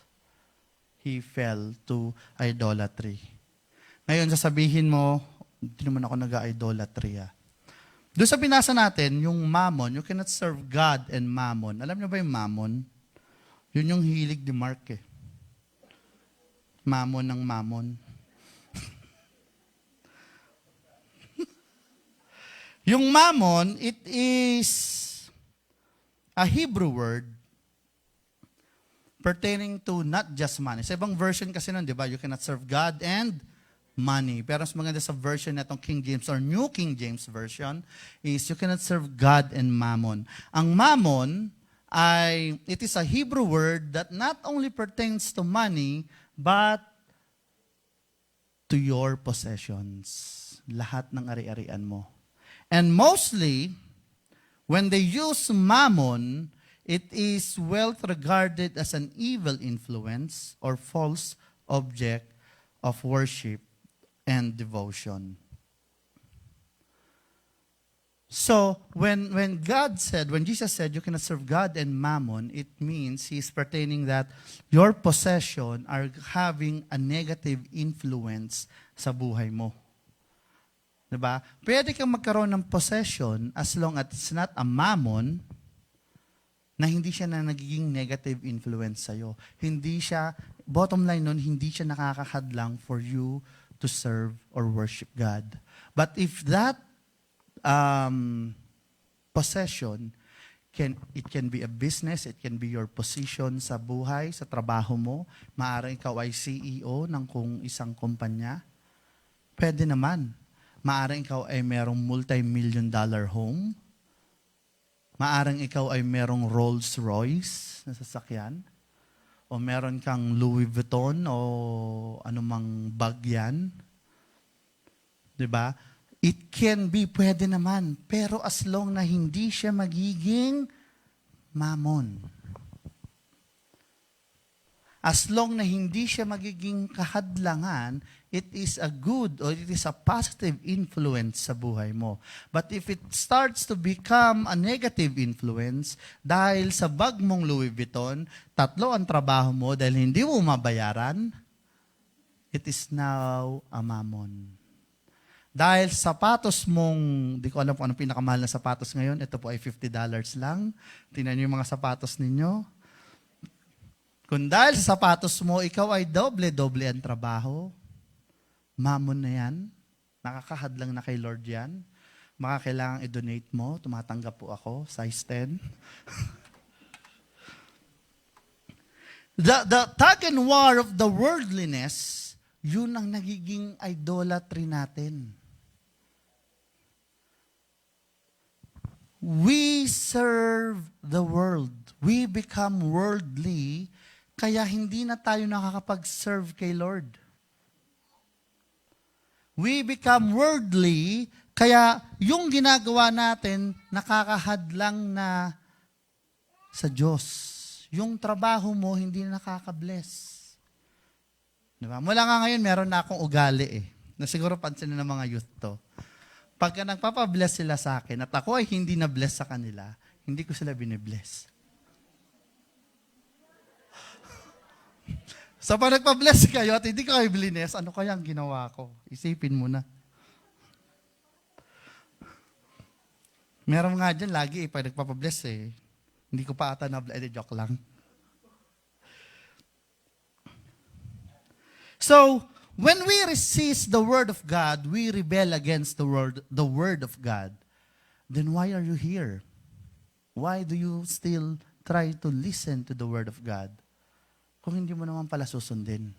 He fell to idolatry. Ngayon, sasabihin mo, hindi naman ako nag-idolatry. Doon sa binasa natin, yung mammon, you cannot serve God and mammon. Alam niyo ba yung mammon? Yun yung hilig ni Mark eh. Mammon ng mammon. Yung mammon, it is a Hebrew word pertaining to not just money. Sa ibang version kasi nun, di ba? You cannot serve God and money. Pero mas maganda sa version na itong King James or New King James Version is you cannot serve God and mammon. Ang mammon it is a Hebrew word that not only pertains to money, but to your possessions. Lahat ng ari-arian mo. And mostly, when they use mammon, it is wealth regarded as an evil influence or false object of worship and devotion. So, when Jesus said, you cannot serve God and mammon, it means He is pertaining that your possession are having a negative influence sa buhay mo. Diba? Pwede kang magkaroon ng possession as long as it's not a mammon na hindi siya na nagiging negative influence sa'yo. Hindi siya, bottom line nun, hindi siya nakakahadlang for you to serve or worship God. But if that possession, it can be a business, it can be your position sa buhay, sa trabaho mo, maaaring ikaw ay CEO ng kung isang kumpanya, pwede naman. Maaaring ikaw ay merong multi-million-dollar home. Maaaring ikaw ay merong Rolls Royce na sasakyan. O meron kang Louis Vuitton o anumang bag yan. Diba? It can be, pwede naman. Pero as long na hindi siya magiging mammon. As long na hindi siya magiging kahadlangan, it is a good or it is a positive influence sa buhay mo. But if it starts to become a negative influence, dahil sa bag mong Louis Vuitton, 3 ang trabaho mo dahil hindi mo mabayaran, it is now a mammon. Dahil sapatos mong, di ko alam kung anong pinakamahal na sapatos ngayon, ito po ay $50 lang. Tingnan niyo yung mga sapatos ninyo. Kung dahil sa sapatos mo, ikaw ay doble-doble ang trabaho, mammon na yan, nakakahadlang na kay Lord yan, makakailangang i-donate mo, tumatanggap po ako, size 10. The tug and war of the worldliness, yun ang nagiging idolatry natin. We serve the world. We become worldly, kaya hindi na tayo nakakapag-serve kay Lord. We become worldly, kaya yung ginagawa natin nakakahadlang na sa Diyos. Yung trabaho mo hindi na nakaka-bless. Diba? Mula nga ngayon, meron na akong ugali na siguro pansin na ng mga youth to. Pagka nagpapabless sila sa akin at ako ay hindi na-bless sa kanila, hindi ko sila binibless. So pag nagpa-bless kayo at hindi ko kayo blines, ano kaya ang ginawa ko? Isipin mo na. Meron nga dyan lagi pag nagpa-bless hindi ko pa ata na-bless, joke lang. So, when we resist the Word of God, we rebel against the Word of God, then why are you here? Why do you still try to listen to the Word of God? Kung hindi mo naman pala susundin.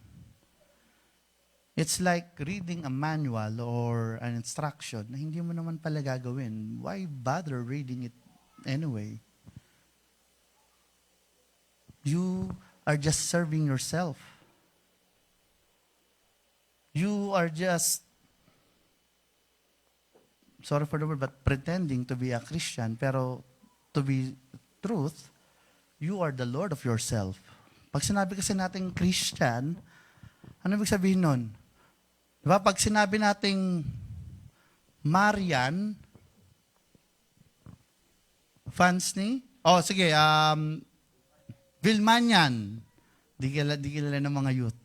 It's like reading a manual or an instruction na hindi mo naman pala gagawin. Why bother reading it anyway? You are just serving yourself. You are just, sorry for the word, but pretending to be a Christian, pero to be truth, you are the Lord of yourself. Pag sinabi kasi natin Christian, ano ibig sabihin nun? Diba? Pag sinabi nating Marian, fans ni? Oh, sige, Vilmanian. Di kilala ng mga youth.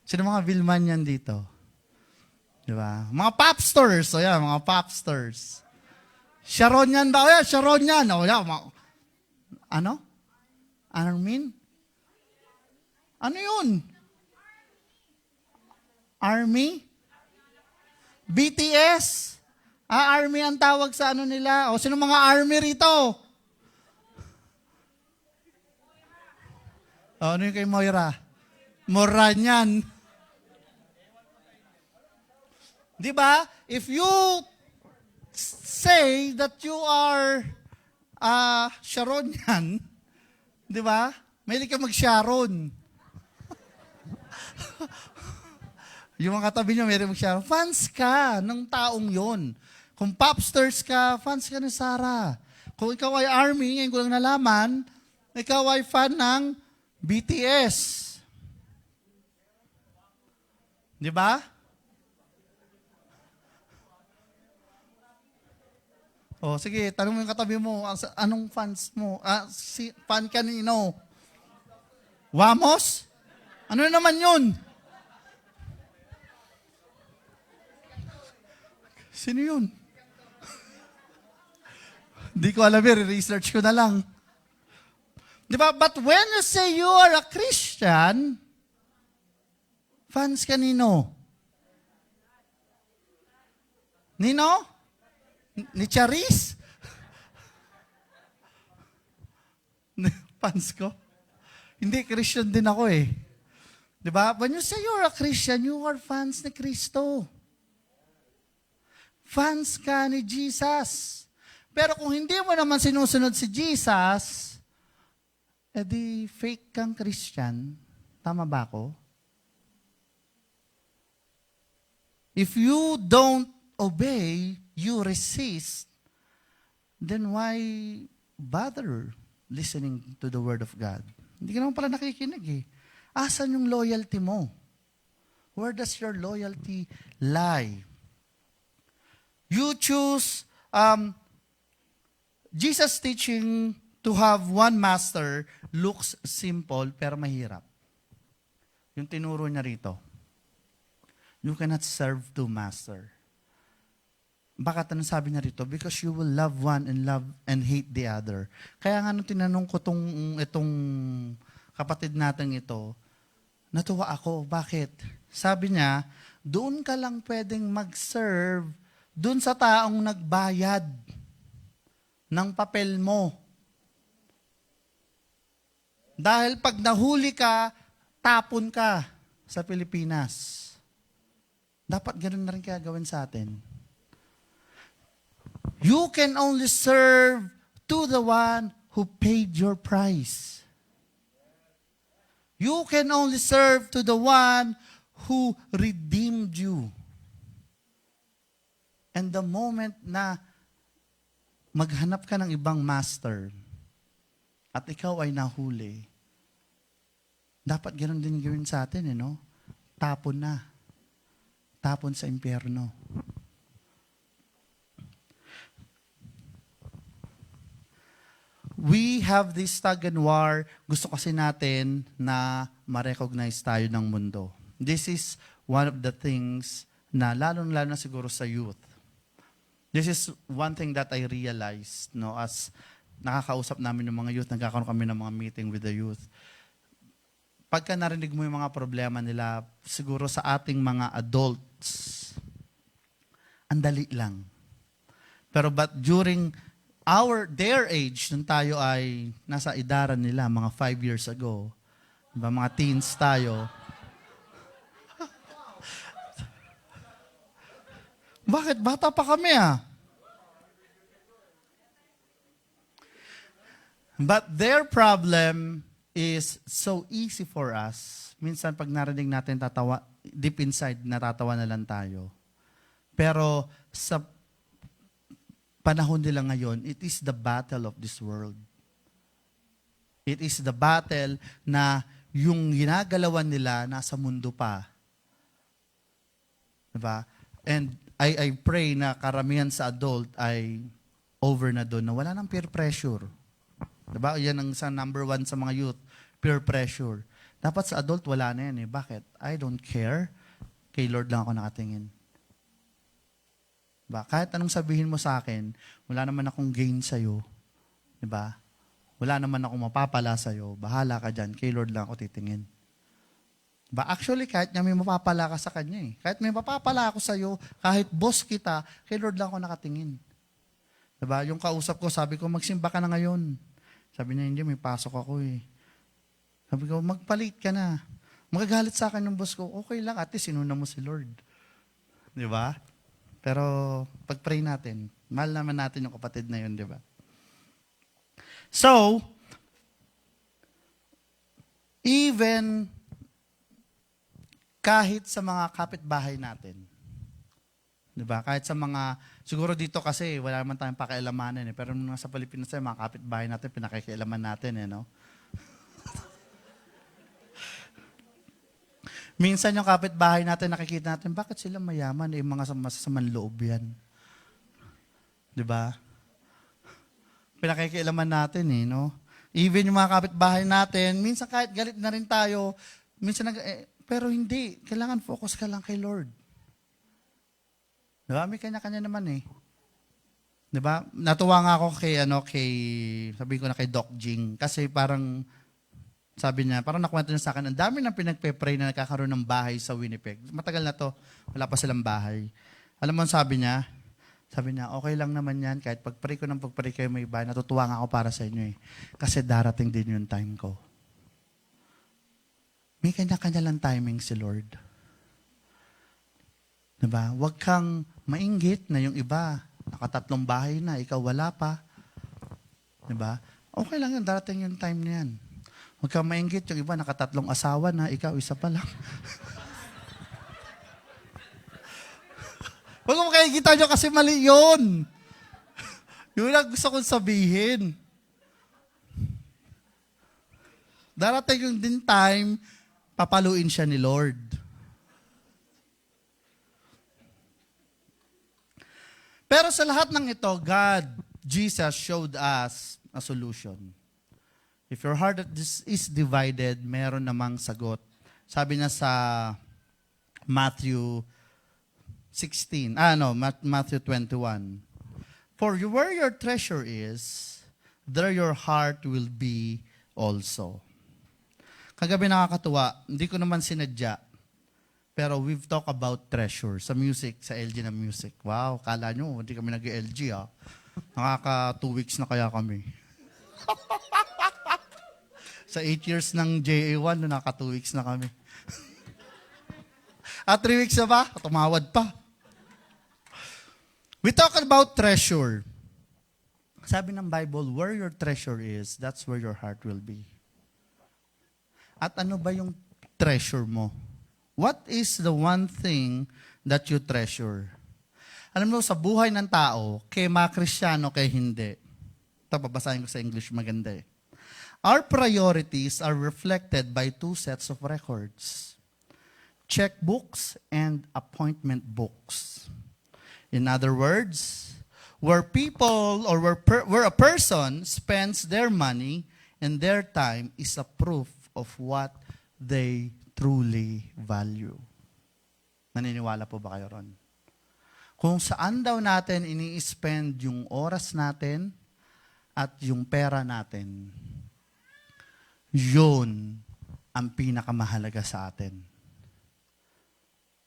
Sino mga Vilmanian dito? Diba? Mga popsters. O yan, mga popsters. Sharonian ba? O yan, Sharonian. O yan, ano? Armin? Ano yun? Army? BTS? Army ang tawag sa ano nila. O sino mga army rito? Ano yung kay Moira? Moranian. Di ba? If you say that you are Sharonian, di ba? Mahilig ka mag-Sharon. Yung mga katabi nyo, meron mag-Sharon. Fans ka ng taong yon. Kung popsters ka, fans ka ni Sarah. Kung ikaw ay army, ngayon ko lang nalaman, ikaw ay fan ng BTS. Di ba? O, sige, tanong mo yung katabi mo, anong fans mo? Fan ka nino? Wamos? Ano naman yun? Sino yun? Hindi ko alam, research ko na lang. Di ba? But when you say you are a Christian, fans ka nino? Nino? Ni Charis? Fans ko? Hindi, Christian din ako eh. Di ba? When you say you're a Christian, you are fans ni Kristo. Fans ka ni Jesus. Pero kung hindi mo naman sinusunod si Jesus, edi fake kang Christian. Tama ba ako? If you don't obey, you resist, then why bother listening to the Word of God? Hindi ka naman pala nakikinig eh. Asan yung loyalty mo? Where does your loyalty lie? You choose Jesus' teaching to have one master looks simple pero mahirap. Yung tinuro niya rito. You cannot serve two master. Bakit anong sabi niya rito? Because you will love one and hate the other. Kaya nga nung tinanong ko itong kapatid natin ito, natuwa ako. Bakit? Sabi niya, doon ka lang pwedeng mag-serve doon sa taong nagbayad ng papel mo. Dahil pag nahuli ka, tapon ka sa Pilipinas. Dapat ganun na rin kaya gawin sa atin. You can only serve to the one who paid your price. You can only serve to the one who redeemed you. And the moment na maghanap ka ng ibang master at ikaw ay nahuli, dapat ganun din gawin sa atin, no? Tapon na. Tapon sa impyerno. We have this tug and war. Gusto kasi natin na ma-recognize tayo ng mundo. This is one of the things na lalo-lalo na siguro sa youth. This is one thing that I realized, no, as nakakausap namin ng mga youth, nagkakaroon kami ng mga meeting with the youth. Pagka narinig mo yung mga problema nila, siguro sa ating mga adults, ang dali lang. Pero but during their age, nung tayo ay nasa idaran nila, mga 5 years ago, diba, mga teens tayo, bakit? Bata pa kami But their problem is so easy for us. Minsan pag narinig natin tatawa, deep inside, natatawa na lang tayo. Pero sa panahon nila ngayon, it is the battle of this world. It is the battle na yung ginagalawan nila nasa mundo pa. Diba? And I pray na karamihan sa adult ay over na doon, na wala nang peer pressure. Diba? Yan ang sa number 1 sa mga youth, peer pressure. Dapat sa adult, wala na yan eh. Bakit? I don't care. Kay Lord lang ako nakatingin. Diba? Kahit anong sabihin mo sa akin, wala naman akong gain sa'yo. Diba? Wala naman akong mapapala sa'yo. Bahala ka dyan. Kay Lord lang ako titingin. Diba? Actually, kahit nga may mapapala ka sa Kanya eh. Kahit may mapapala ako sa'yo, kahit boss kita, kay Lord lang ako nakatingin. Diba? Yung kausap ko, sabi ko, magsimba ka na ngayon. Sabi niya, hindi, may pasok ako eh. Sabi ko, magpalit ka na. Magagalit sa akin yung boss ko, okay lang, ate, sinuna mo si Lord. Diba? Pero, pag-pray natin, mahal naman natin yung kapatid na yun, diba? So, even kahit sa mga kapitbahay natin, diba? Kahit sa mga, siguro dito kasi, wala naman tayong pakialamanan eh. Pero nung nasa Pilipinas tayo, mga kapitbahay natin, pinakikialaman natin eh, no? Minsan yung kapitbahay natin, nakikita natin, bakit sila mayaman? Eh, mga masasamang loob yan. Diba? Pinakikialaman natin eh, no? Even yung mga kapitbahay natin, minsan kahit galit na rin tayo, minsan pero hindi. Kailangan focus ka lang kay Lord. Diba? May kanya-kanya naman eh. Diba? Natuwa nga ako sabi ko na kay Doc Jing. Kasi parang, sabi niya, parang nakwento niya sa akin, ang dami nang pinagpe-pray na nagkakaroon ng bahay sa Winnipeg. Matagal na to, wala pa silang bahay. Alam mo, sabi niya, okay lang naman yan, kahit pag-pray ko ng pag-pray kayo may bahay, natutuwa nga ako para sa inyo eh. Kasi darating din yung time ko. May kanya-kanya lang timing si Lord. Diba? Huwag kang mainggit na yung iba, nakatatlong bahay na, ikaw wala pa. Diba? Okay lang yan, darating yung time na yan. Huwag kang mainggit, yung iba nakatatlong asawa na, ikaw isa pa lang. Huwag mo makikita nyo kasi mali yun. Yun ang gusto kong sabihin. Darating yung din time, papaluin siya ni Lord. Pero sa lahat ng ito, Jesus showed us a solution. If your heart is divided, meron namang sagot. Sabi niya sa Matthew 21. For where your treasure is, there your heart will be also. Kagabi nakakatuwa, hindi ko naman sinadya, pero we've talked about treasure sa music, sa LG na music. Wow, kala nyo, hindi kami nag-LG ah. Nakaka 2 weeks na kaya kami. Sa 8 years ng JA1, naka 2 weeks na kami. At 3 weeks na ba? Tumawad pa. We talk about treasure. Sabi ng Bible, where your treasure is, that's where your heart will be. At ano ba yung treasure mo? What is the one thing that you treasure? Alam mo, sa buhay ng tao, kay mga Kristiyano, kay hindi. Ito, babasahin ko sa English, maganda eh. Our priorities are reflected by 2 sets of records. Checkbooks and appointment books. In other words, where people or where a person spends their money and their time is a proof of what they truly value. Naniniwala po ba kayo ron? Kung saan daw natin ini-spend yung oras natin at yung pera natin, yun ang pinakamahalaga sa atin.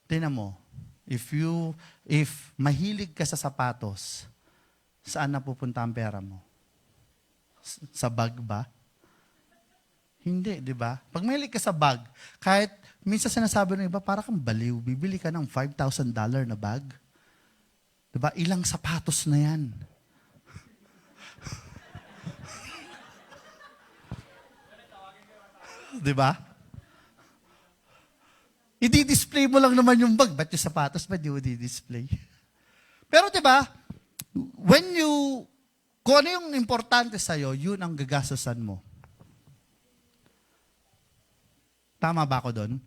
Tingnan mo, if mahilig ka sa sapatos, saan napupunta ang pera mo? Sa bag ba? Hindi, di ba? Pag mahilig ka sa bag, kahit minsan sinasabi ng iba, para kang baliw, bibili ka ng $5,000 na bag. Di ba? Ilang sapatos na yan. Di ba? I-display mo lang naman yung bag. Ba't yung sapatos, ba't di mo di-display? Pero di ba, kung ano yung importante sa'yo, yun ang gagastusan mo. Tama ba ako doon?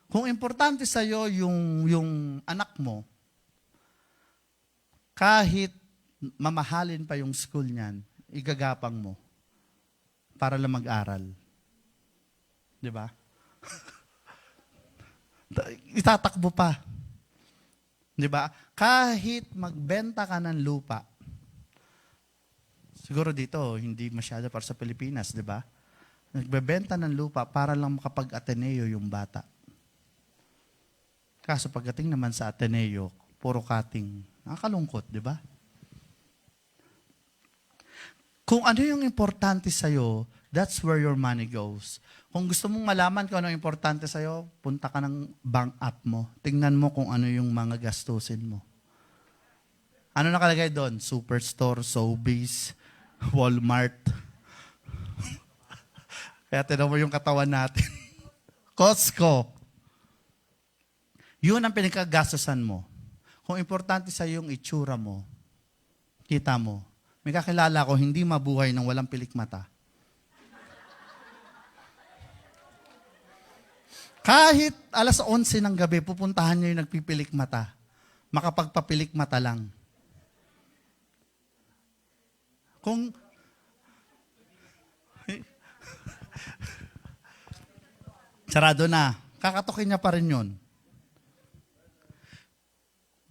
Kung importante sa'yo yung anak mo, kahit mamahalin pa yung school niyan, igagapang mo para lang mag-aral. Di ba? Itatakbo pa. Di ba? Kahit magbenta ka ng lupa, siguro dito, hindi masyado para sa Pilipinas, di ba? Nagbebenta ng lupa para lang makapag-Ateneo yung bata. Kaso pagdating naman sa Ateneo, puro cutting. Nakakalungkot, di ba? Kung ano yung importante sa'yo, that's where your money goes. Kung gusto mong malaman kung ano yung importante sa'yo, punta ka ng bank app mo. Tingnan mo kung ano yung mga gastusin mo. Ano nakalagay doon? Superstore, Sobeys, Walmart. Kaya tinan mo yung katawan natin. Costco. Yun ang pinagkagastusan mo. Kung importante sa yung itsura mo, kita mo, may kakilala ko, hindi mabuhay ng walang pilik mata. Kahit alas 11 ng gabi, pupuntahan niyo yung nagpipilik mata. Makapagpapilik mata lang. Kung sarado na, kakatukin niya pa rin yun.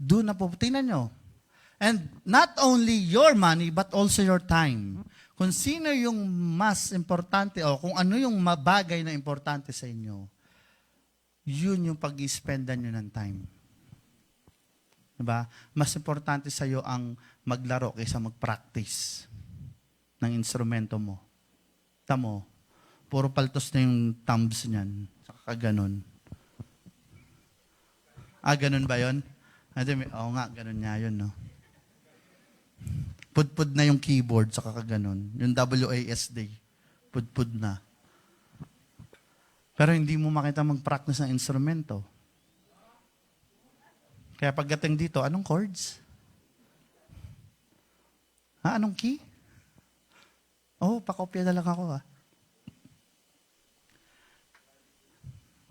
doon na po, tingnan nyo. And not only your money, but also your time. Kung sino yung mas importante o kung ano yung mabagay na importante sa inyo, yun yung pag-i-spendan nyo ng time. Diba? Mas importante sa iyo ang maglaro kaysa mag-practice ng instrumento mo. Tamo, puro paltos na yung thumbs niyan. Saka ganon. Ganon ba yun? Oo nga, ganon nga yun, no? Pudpud na yung keyboard, saka kaganon. Yung WASD. Pudpud na. Pero hindi mo makita mag-practice ng instrumento. Kaya pagdating dito, anong chords? Anong key? Pakopya na lang ako,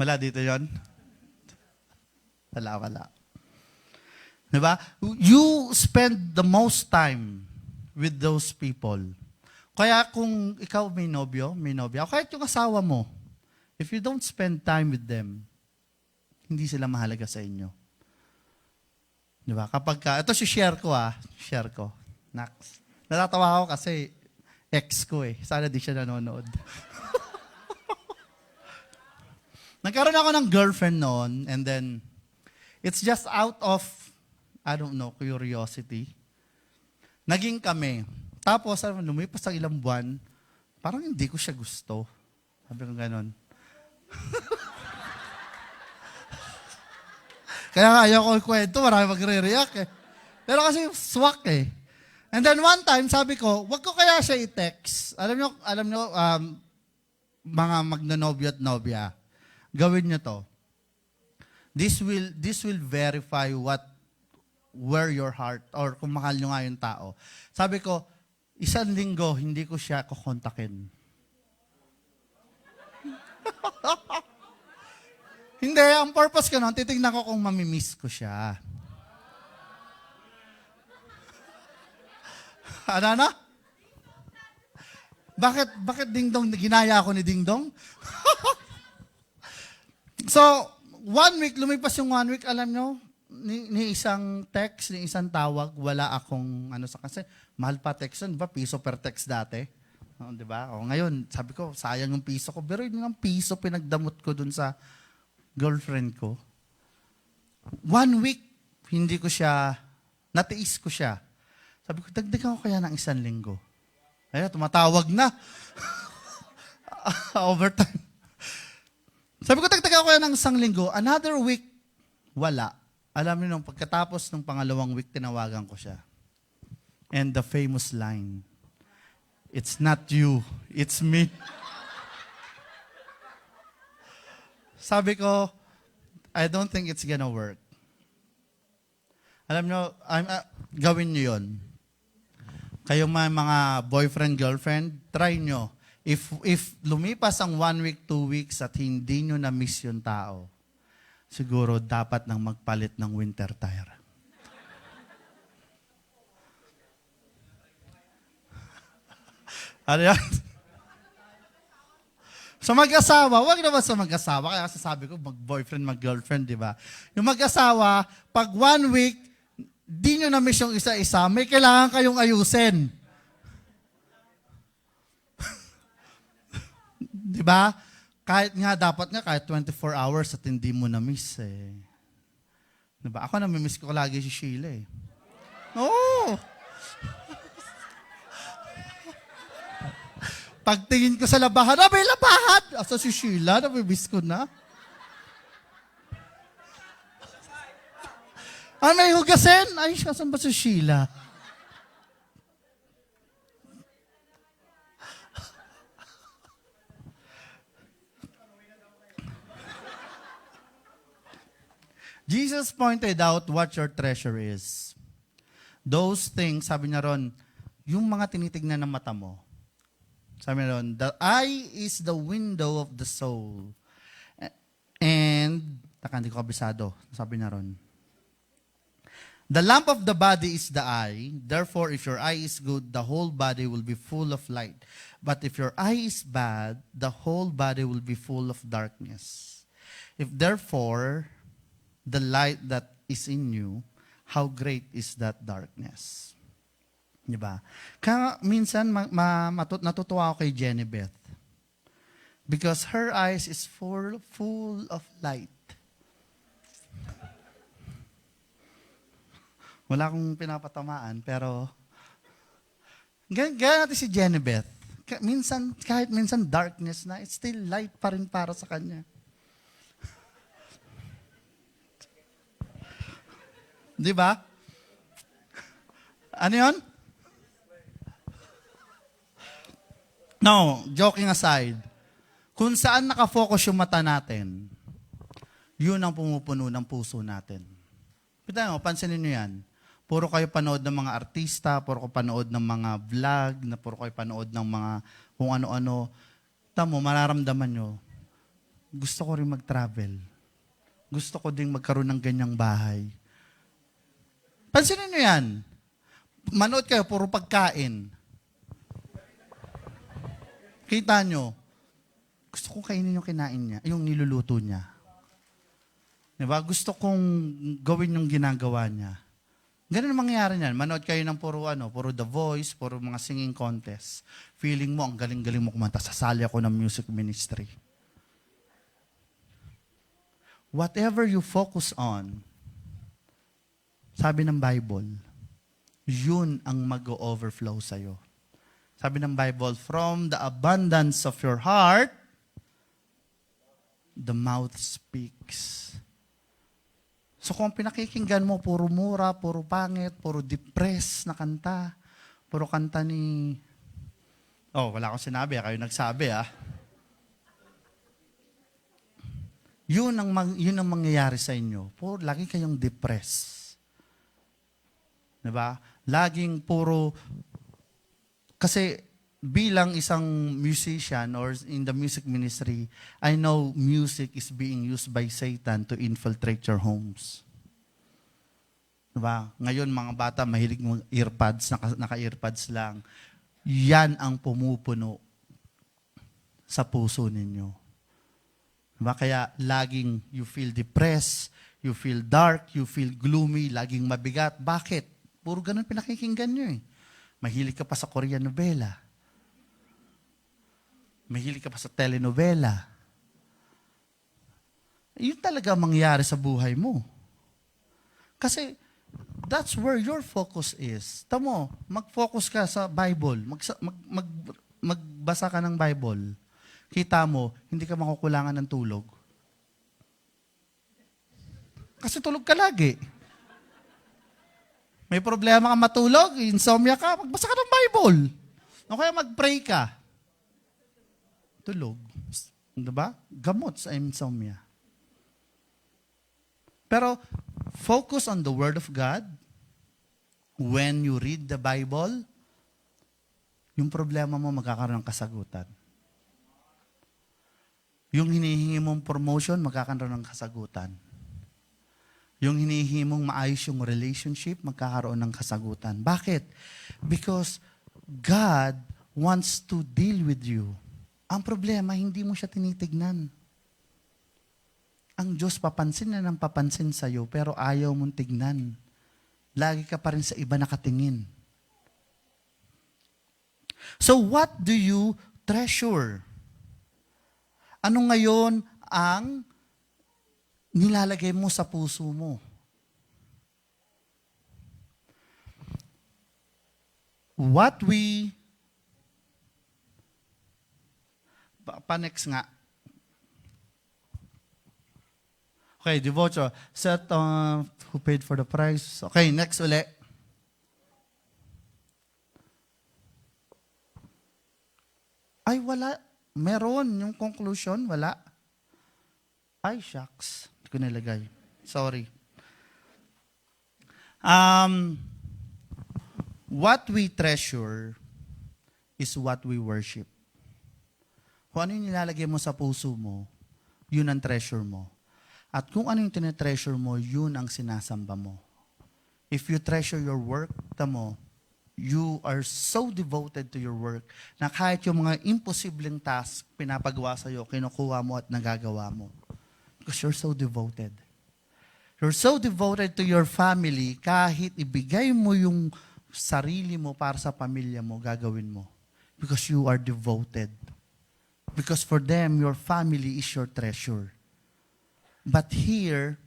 Wala dito yon. Wala. Diba? You spend the most time with those people. Kaya kung ikaw may nobya, o kahit yung asawa mo, if you don't spend time with them, hindi sila mahalaga sa inyo. Diba? Ito share ko. Next. Natatawa ako kasi ex ko Sana di siya nanonood. Nagkaroon ako ng girlfriend noon and then it's just out of, curiosity. Naging kami. Tapos, lumipas ang ilang buwan, parang hindi ko siya gusto. Sabi ko ganon. Kaya nga ayaw ko ikwento, marami magre-react Pero kasi swak And then one time, sabi ko, wag ko kaya siya i-text. Alam nyo, mga magnanobyo at nobya, gawin nyo to. This will verify where your heart, or kung mahal nyo nga yung tao. Sabi ko, 1 linggo, hindi ko siya kukontakin. Hindi, ang purpose ko nun, titignan ko kung mamimiss ko siya. Ano? Bakit Dingdong, ginaya ako ni Dingdong? So, 1 week, lumipas yung 1 week, alam nyo, ni isang text, ni isang tawag, wala akong kasi mahal pa text yun, di ba? Piso per text dati. Di ba? Ngayon, sabi ko, sayang yung piso ko. Pero yun ang piso pinagdamot ko dun sa girlfriend ko. 1 week, hindi ko siya, natiis ko siya. Sabi ko, dagdagan ko kaya ng 1 linggo. Ayun, tumatawag na. Overtime. Sabi ko, dagdagan ko kaya ng 1 linggo. Another week, wala. Alam niyo nung pagkatapos ng pangalawang week, tinawagan ko siya. And the famous line, "It's not you, it's me." Sabi ko, I don't think it's gonna work. Alam niyo, gawin niyo yun. Kayong mga boyfriend, girlfriend, try nyo. If lumipas ang 1 week, 2 weeks at hindi nyo na-miss yung tao, siguro dapat nang magpalit ng winter tire. Ano yan? Sa mag-asawa, wag naman sa mag-asawa. Kaya sasabi ko, mag-boyfriend, mag-girlfriend, di ba? Yung mag-asawa, pag 1 week, di nyo na-miss yung isa-isa, may kailangan kayong ayusin. Di ba? Dapat kahit 24 hours at hindi mo na-miss Di ba? Ako na-miss ko lagi si Sheila Oo! Pagtingin ko sa labahan, may labahan! Asa si Sheila, na-miss ko na. May hugasin? Ay, saan ba si Sheila? Jesus pointed out what your treasure is. Those things, sabi niya ron, yung mga tinitignan ng mata mo. Sabi niya ron, the eye is the window of the soul. And, hindi ko kabisado, sabi niya ron, the lamp of the body is the eye. Therefore, if your eye is good, the whole body will be full of light. But if your eye is bad, the whole body will be full of darkness. If therefore, the light that is in you how great is that darkness. Di ba? Kaya minsan natutuwa ako kay Jenny Beth. Because her eyes is full of light. Wala akong pinapatamaan, pero ganyan natin si Jenny Beth. Kahit minsan darkness na, it's still light pa rin para sa kanya. Di ba? Ano yun? No, joking aside. Kung saan nakafocus yung mata natin, yun ang pumupuno ng puso natin. Kita mo, pansinin nyo yan. Puro kayo panood ng mga artista, puro kayo panood ng mga vlog, puro kayo panood ng mga kung ano-ano. Tamo, mararamdaman nyo, gusto ko rin mag-travel. Gusto ko din magkaroon ng ganyang bahay. Pansinin nyo yan. Manood kayo, puro pagkain. Kita nyo, gusto kong kainin yung kinain niya, yung niluluto niya. Diba? Gusto kong gawin yung ginagawa niya. Ganun ang mangyayari niyan. Manood kayo ng puro The Voice, puro mga singing contest. Feeling mo, ang galing-galing mo kumanta. Sasali ako ng music ministry. Whatever you focus on, sabi ng Bible, yun ang mag-overflow sa'yo. Sabi ng Bible, from the abundance of your heart, the mouth speaks. So kung pinakikinggan mo, puro mura, puro pangit, puro depressed na kanta, puro kanta ni... Oh, wala akong sinabi, kayo nagsabi Yun ang mangyayari sa inyo. Puro, lagi kayong depressed. Diba? Laging puro... Kasi bilang isang musician or in the music ministry, I know music is being used by Satan to infiltrate your homes. Diba? Ngayon, mga bata, mahilig mo earpads, naka-earpads lang. Yan ang pumupuno sa puso ninyo. Diba? Kaya laging you feel depressed, you feel dark, you feel gloomy, laging mabigat. Bakit? Puro ganun pinakikinggan nyo Mahilig ka pa sa Korean novela. Mahilig ka pa sa telenovela. Yun talaga mangyayari sa buhay mo. Kasi that's where your focus is. Tamo, mag-focus ka sa Bible. Magbasa ka ng Bible. Kita mo, hindi ka makukulangan ng tulog. Kasi tulog ka lagi. May problema ka matulog, insomnia ka, magbasa ka ng Bible. O kaya mag-pray ka. Tulog. Diba? Gamot sa insomnia. Pero, focus on the Word of God. When you read the Bible, yung problema mo magkakaroon ng kasagutan. Yung hinihingi mong promotion, magkakaroon ng kasagutan. Yung hinihingi mong maayos yung relationship, magkakaroon ng kasagutan. Bakit? Because God wants to deal with you. Ang problema, hindi mo siya tinitignan. Ang Diyos papansin na ng papansin sa'yo, pero ayaw mong tignan. Lagi ka pa rin sa iba nakatingin. So what do you treasure? Ano ngayon ang nilalagay mo sa puso mo? What we... Pa-next nga. Okay, devotion. Set who paid for the price. Okay, next uli. Ay, wala. Meron. Yung conclusion, wala. Ay, shucks. Hindi ko nilagay. Sorry. What we treasure is what we worship. Kung ano yung nilalagay mo sa puso mo, yun ang treasure mo. At kung ano yung tinetreasure mo, yun ang sinasamba mo. If you treasure your work, tamo, you are so devoted to your work na kahit yung mga imposibleng task pinapagawa sa'yo, kinukuha mo at nagagawa mo. Because you're so devoted. You're so devoted to your family, kahit ibigay mo yung sarili mo para sa pamilya mo, gagawin mo. Because you are devoted. Because for them, your family is your treasure. But here,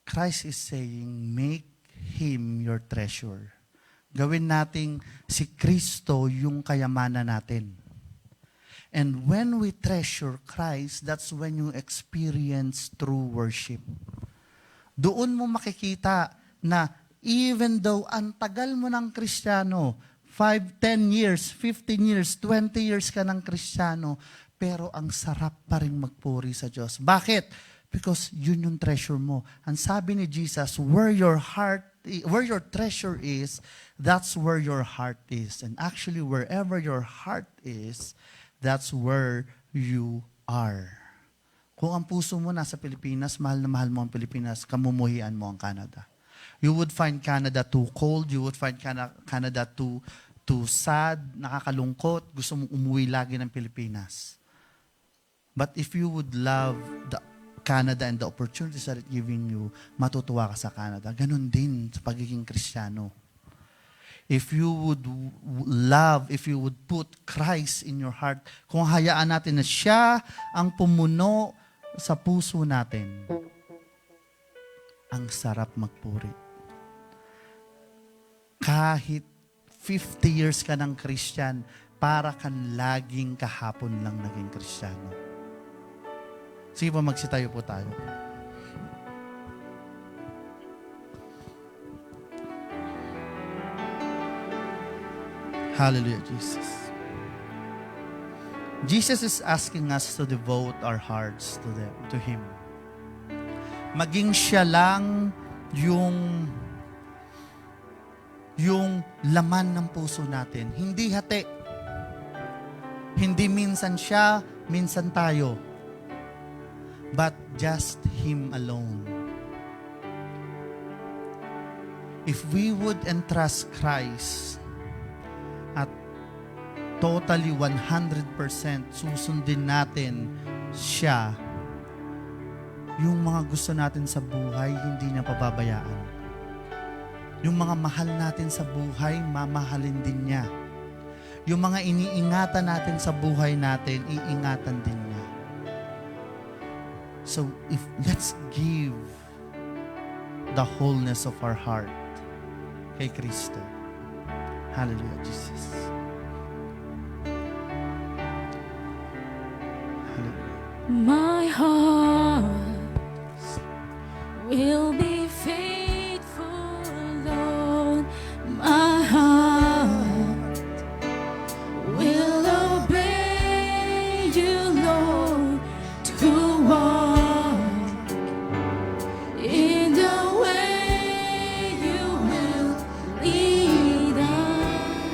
Christ is saying, make Him your treasure. Gawin nating si Kristo yung kayamanan natin. And when we treasure Christ, that's when you experience true worship. Doon mo makikita na even though ang tagal mo ng Kristiyano, 5, 10 years, 15 years, 20 years ka ng Kristiyano, pero ang sarap pa rin magpuri sa Diyos. Bakit? Because yun yung treasure mo. Ang sabi ni Jesus, where your treasure is, that's where your heart is. And actually, wherever your heart is, that's where you are. Kung ang puso mo nasa Pilipinas, mahal na mahal mo ang Pilipinas, kamumuhian mo ang Canada. You would find Canada too cold, you would find Canada too sad, nakakalungkot, gusto mong umuwi lagi ng Pilipinas. But if you would love the Canada and the opportunities that it's giving you, matutuwa ka sa Canada. Ganon din sa pagiging Kristiyano. If you would love, if you would put Christ in your heart, kung hayaan natin na siya ang pumuno sa puso natin, ang sarap magpuri. Kahit 50 years ka ng Christian, para kang laging kahapon lang naging Kristiyano. Sige po, magsitayo po tayo. Hallelujah, Jesus. Jesus is asking us to devote our hearts to Him. Maging siya lang yung laman ng puso natin. Hindi hati. Hindi minsan siya, minsan tayo. But just Him alone. If we would entrust Christ at totally 100% susundin natin siya, yung mga gusto natin sa buhay, hindi niya pababayaan. Yung mga mahal natin sa buhay, mamahalin din niya. Yung mga iniingatan natin sa buhay natin, iingatan din niya. So, let's give the wholeness of our heart kay Kristo. Hallelujah, Jesus. Hallelujah. My heart will be faithful, Lord. My heart will obey you, Lord, to walk in the way you will lead us.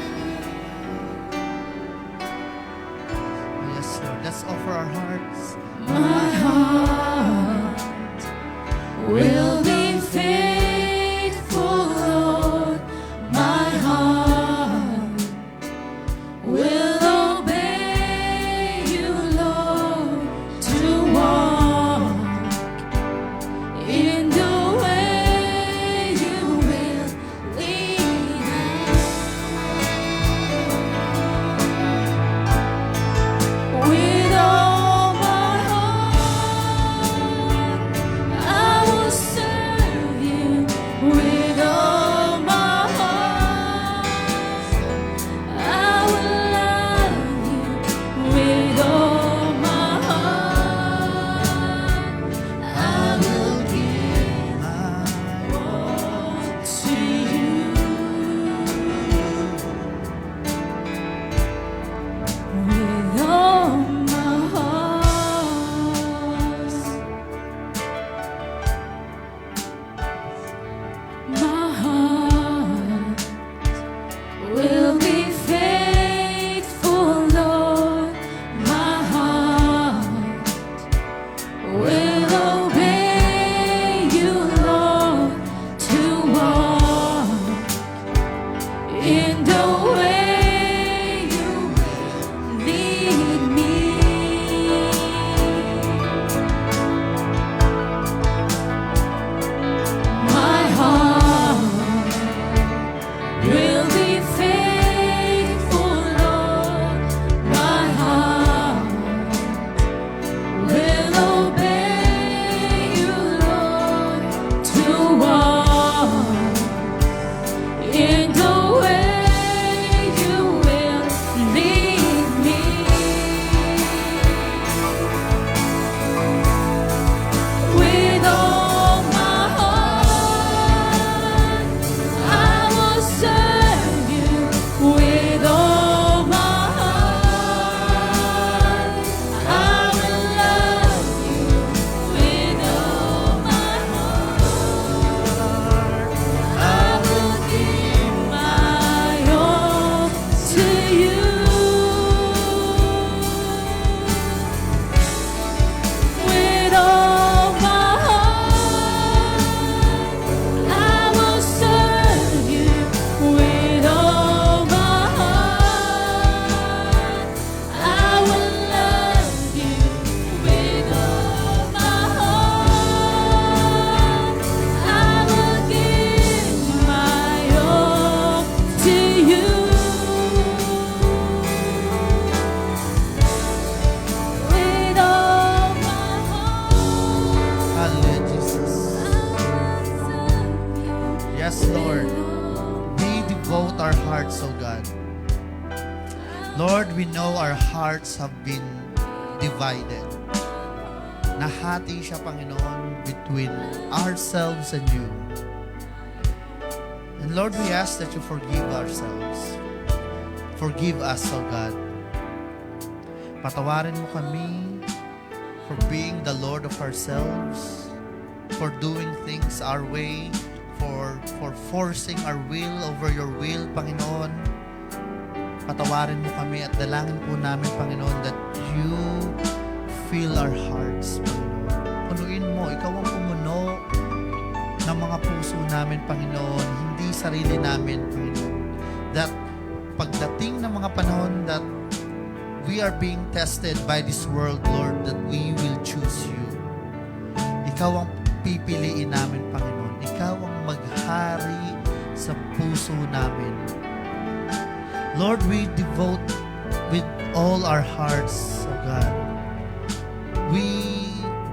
Yes, Lord. Let's offer our hearts. My heart will be faithful, Lord. My heart will obey you, Lord, to walk in the way you will lead us. With all my heart. Lord, we know our hearts have been divided. Nahati siya, Panginoon, between ourselves and you. And Lord, we ask that you forgive ourselves. Forgive us, O God. Patawarin mo kami for being the Lord of ourselves, for doing things our way, for forcing our will over your will, Panginoon. Patawarin mo kami at dalangin po namin, Panginoon, that you fill our hearts, Panginoon. Punuin mo, ikaw ang pumuno ng mga puso namin, Panginoon, hindi sarili namin, Panginoon. That pagdating ng mga panahon that we are being tested by this world, Lord, that we will choose you. Ikaw ang pipiliin namin, Panginoon. Ikaw ang maghari sa puso namin. Lord, we devote with all our hearts, O God. We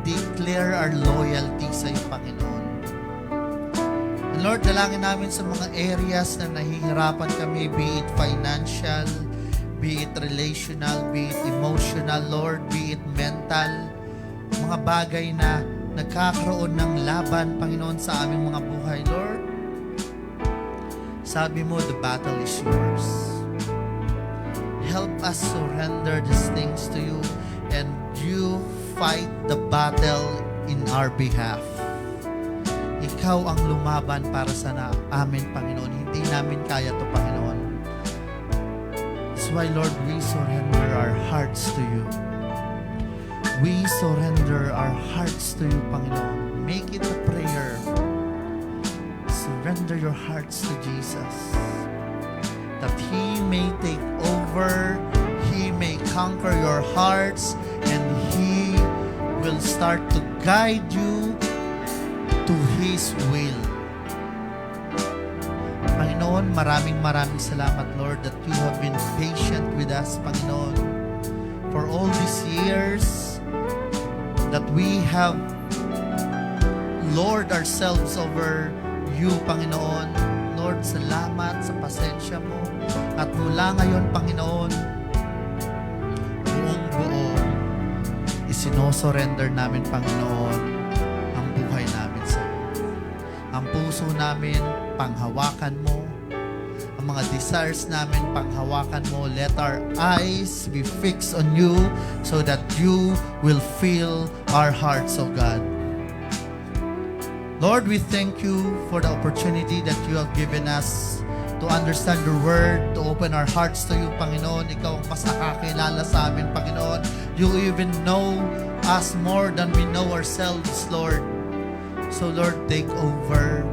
declare our loyalty sa iyo, Panginoon. And Lord, dalangin namin sa mga areas na nahihirapan kami, be it financial, be it relational, be it emotional, Lord, be it mental, mga bagay na nagkakaroon ng laban, Panginoon, sa aming mga buhay, Lord. Sabi mo, the battle is yours. Help us surrender these things to you and you fight the battle in our behalf. Ikaw ang lumaban para sa amin, Panginoon. Hindi namin kaya to, Panginoon. That's why, Lord, we surrender our hearts to you. We surrender our hearts to you, Panginoon. Make it a prayer. Surrender your hearts to Jesus. That He may take over, He may conquer your hearts, and He will start to guide you to His will. Panginoon, maraming salamat, Lord, that you have been patient with us, Panginoon, for all these years that we have Lord ourselves over you, Panginoon. Lord, salamat sa pasensya mo. At mula ngayon, Panginoon, buong-buo, isinosurrender namin, Panginoon, ang buhay namin sa iyo. Ang puso namin, panghawakan mo. Ang mga desires namin, panghawakan mo. Let our eyes be fixed on you so that you will fill our hearts, O God. Lord, we thank you for the opportunity that you have given us to understand your word, to open our hearts to you, Panginoon. Ikaw ang mas nakakilala sa amin, Panginoon. You even know us more than we know ourselves, Lord. So, Lord, take over.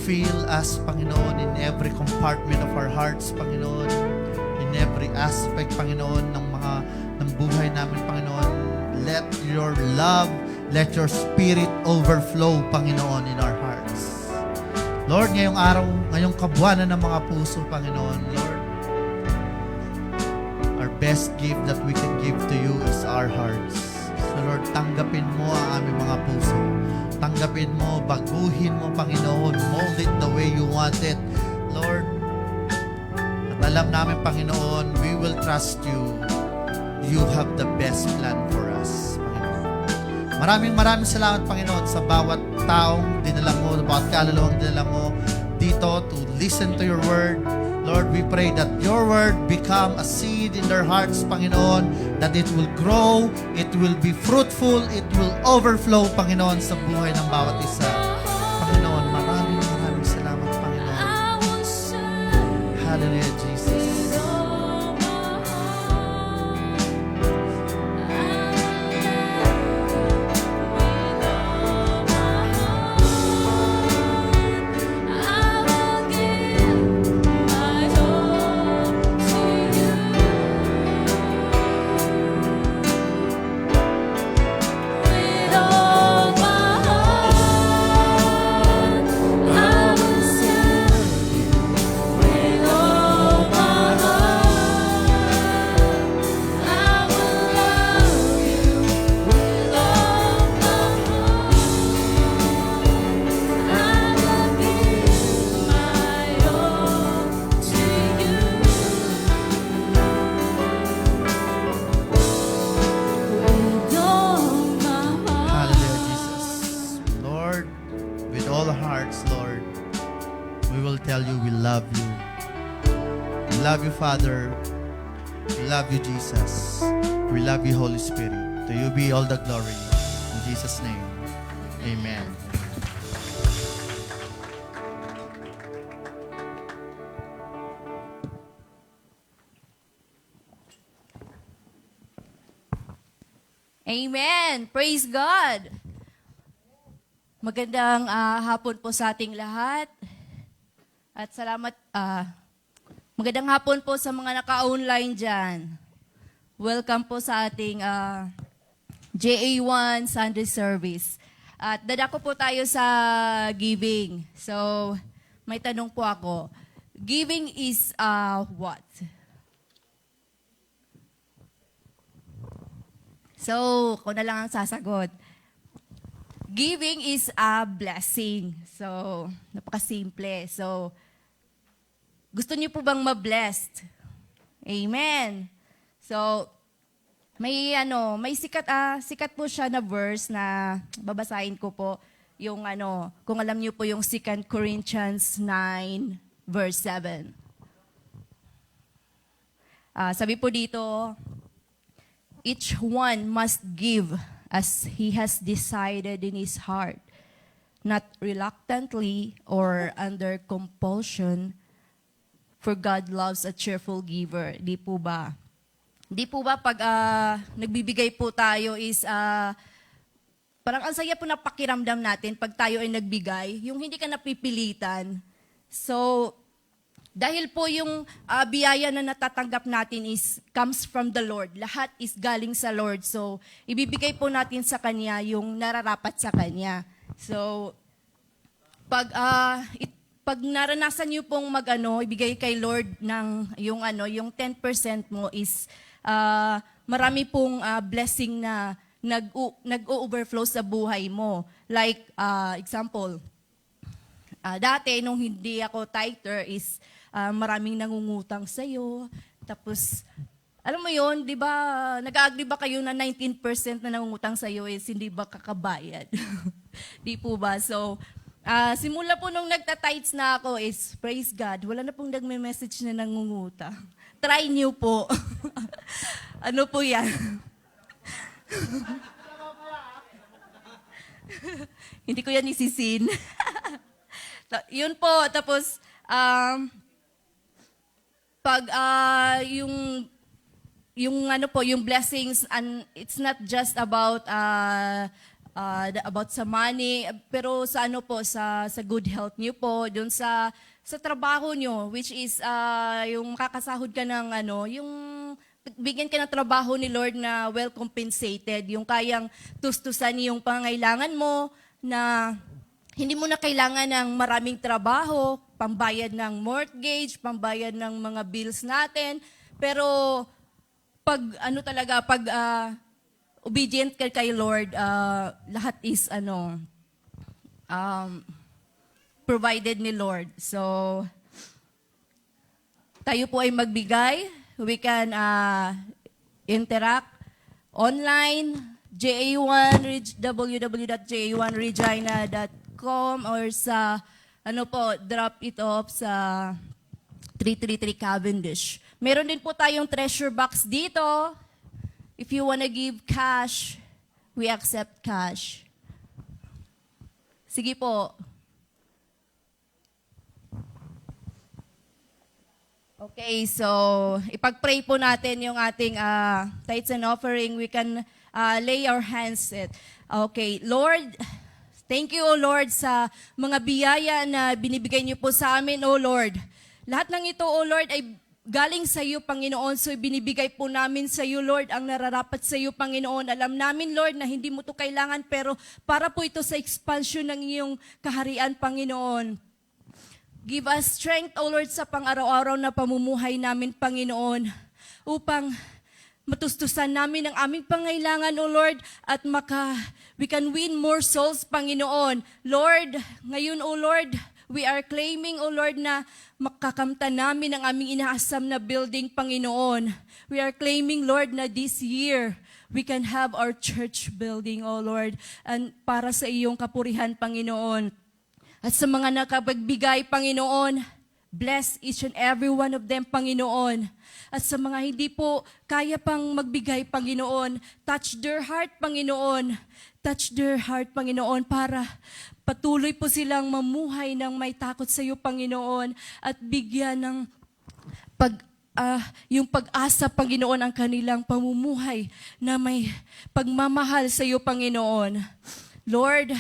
Fill us, Panginoon, in every compartment of our hearts, Panginoon. In every aspect, Panginoon, ng buhay namin, Panginoon. Let your love, let your spirit overflow, Panginoon, in our hearts. Lord, ngayong araw, ngayong kabuwanan ng mga puso, Panginoon, Lord, our best gift that we can give to you is our hearts. So, Lord, tanggapin mo ang aming mga puso. Tanggapin mo, baguhin mo, Panginoon, mold it the way you want it, Lord. At alam namin, Panginoon, we will trust you. You have the best plan for us, Panginoon. Maraming salamat, Panginoon, sa bawat taong dinala mo, sa bawat kaluluwang dinala mo dito to listen to your word. Lord, we pray that your word become a seed in their hearts, Panginoon, that it will grow, it will be fruitful, it will overflow, Panginoon, sa buhay ng bawat isa. Panginoon, maraming salamat, Panginoon. Hallelujah, Jesus. I will serve with all Father. We love you, Jesus. We love you, Holy Spirit. To you be all the glory. In Jesus' name, amen. Amen. Praise God. Magandang hapon po sa ating lahat. At salamat, magandang hapon po sa mga naka-online dyan. Welcome po sa ating JA1 Sunday Service. At dadako po tayo sa giving. So, may tanong po ako. Giving is what? So, ko na lang ang sasagot. Giving is a blessing. So, napakasimple. So, gusto niyo po bang ma-blessed? Amen. So, may sikat po siya na verse na babasahin ko po yung kung alam niyo po yung 2 Corinthians 9 verse 7. Sabi po dito, each one must give as he has decided in his heart, not reluctantly or under compulsion, for God loves a cheerful giver. Di po ba? Di po ba pag nagbibigay po tayo is parang ang saya po na pakiramdam natin pag tayo ay nagbigay, yung hindi ka napipilitan. So, dahil po yung biyaya na natatanggap natin comes from the Lord. Lahat is galing sa Lord. So, ibibigay po natin sa Kanya yung nararapat sa Kanya. So, pag naranasan niyo pong ibigay kay Lord ng yung 10% mo is marami pong blessing na nag-overflow sa buhay mo. Like, example, dati nung hindi ako tither is maraming nangungutang sa'yo. Tapos, alam mo yon, di ba, nag-agree ba kayo na 19% na nangungutang sa'yo is hindi ba kakabayad? Di po ba? So, simula po nung nagta-tithes na ako is, praise God, wala na pong nagme-message na nangungutang. Try niyo po. Ano po yan? Hindi ko yan isisin. Yun po, tapos, pag yung blessings, and it's not just about sa money, pero sa sa good health niyo po, doon sa trabaho niyo, which is yung makakasahod ka ng yung bigyan ka ng trabaho ni Lord na well compensated, yung kayang tustusan yung pangailangan mo na hindi mo na kailangan ng maraming trabaho, pambayad ng mortgage, pambayad ng mga bills natin. Pero pag obedient ka kay Lord, lahat is provided ni Lord. So, tayo po ay magbigay. We can interact online, JA1, www.ja1regina.com or sa drop it off sa 333 Cavendish. Meron din po tayong treasure box dito. If you wanna give cash, we accept cash. Sige po. Okay, so ipag-pray po natin yung ating tithes and offering. We can lay our hands it. Okay, Lord, thank you, O Lord, sa mga biyaya na binibigay niyo po sa amin, O Lord. Lahat ng ito, O Lord, ay galing sa iyo, Panginoon. So, binibigay po namin sa iyo, Lord, ang nararapat sa iyo, Panginoon. Alam namin, Lord, na hindi mo ito kailangan, pero para po ito sa expansion ng iyong kaharian, Panginoon. Give us strength, O Lord, sa pang-araw-araw na pamumuhay namin, Panginoon, upang matustusan namin ang aming pangailangan, O Lord, at we can win more souls, Panginoon. Lord, ngayon, O Lord, we are claiming, O Lord, na makakamta namin ang aming inaasam na building, Panginoon. We are claiming, Lord, na this year, we can have our church building, O Lord, and para sa iyong kapurihan, Panginoon. At sa mga nakapagbigay, Panginoon, Bless each and every one of them, Panginoon. At sa mga hindi po kaya pang magbigay, Panginoon, touch their heart, Panginoon. Touch their heart, Panginoon, para patuloy po silang mamuhay ng may takot sa iyo, Panginoon, at bigyan ng yung pag-asa, Panginoon, ang kanilang pamumuhay na may pagmamahal sa iyo, Panginoon. Lord,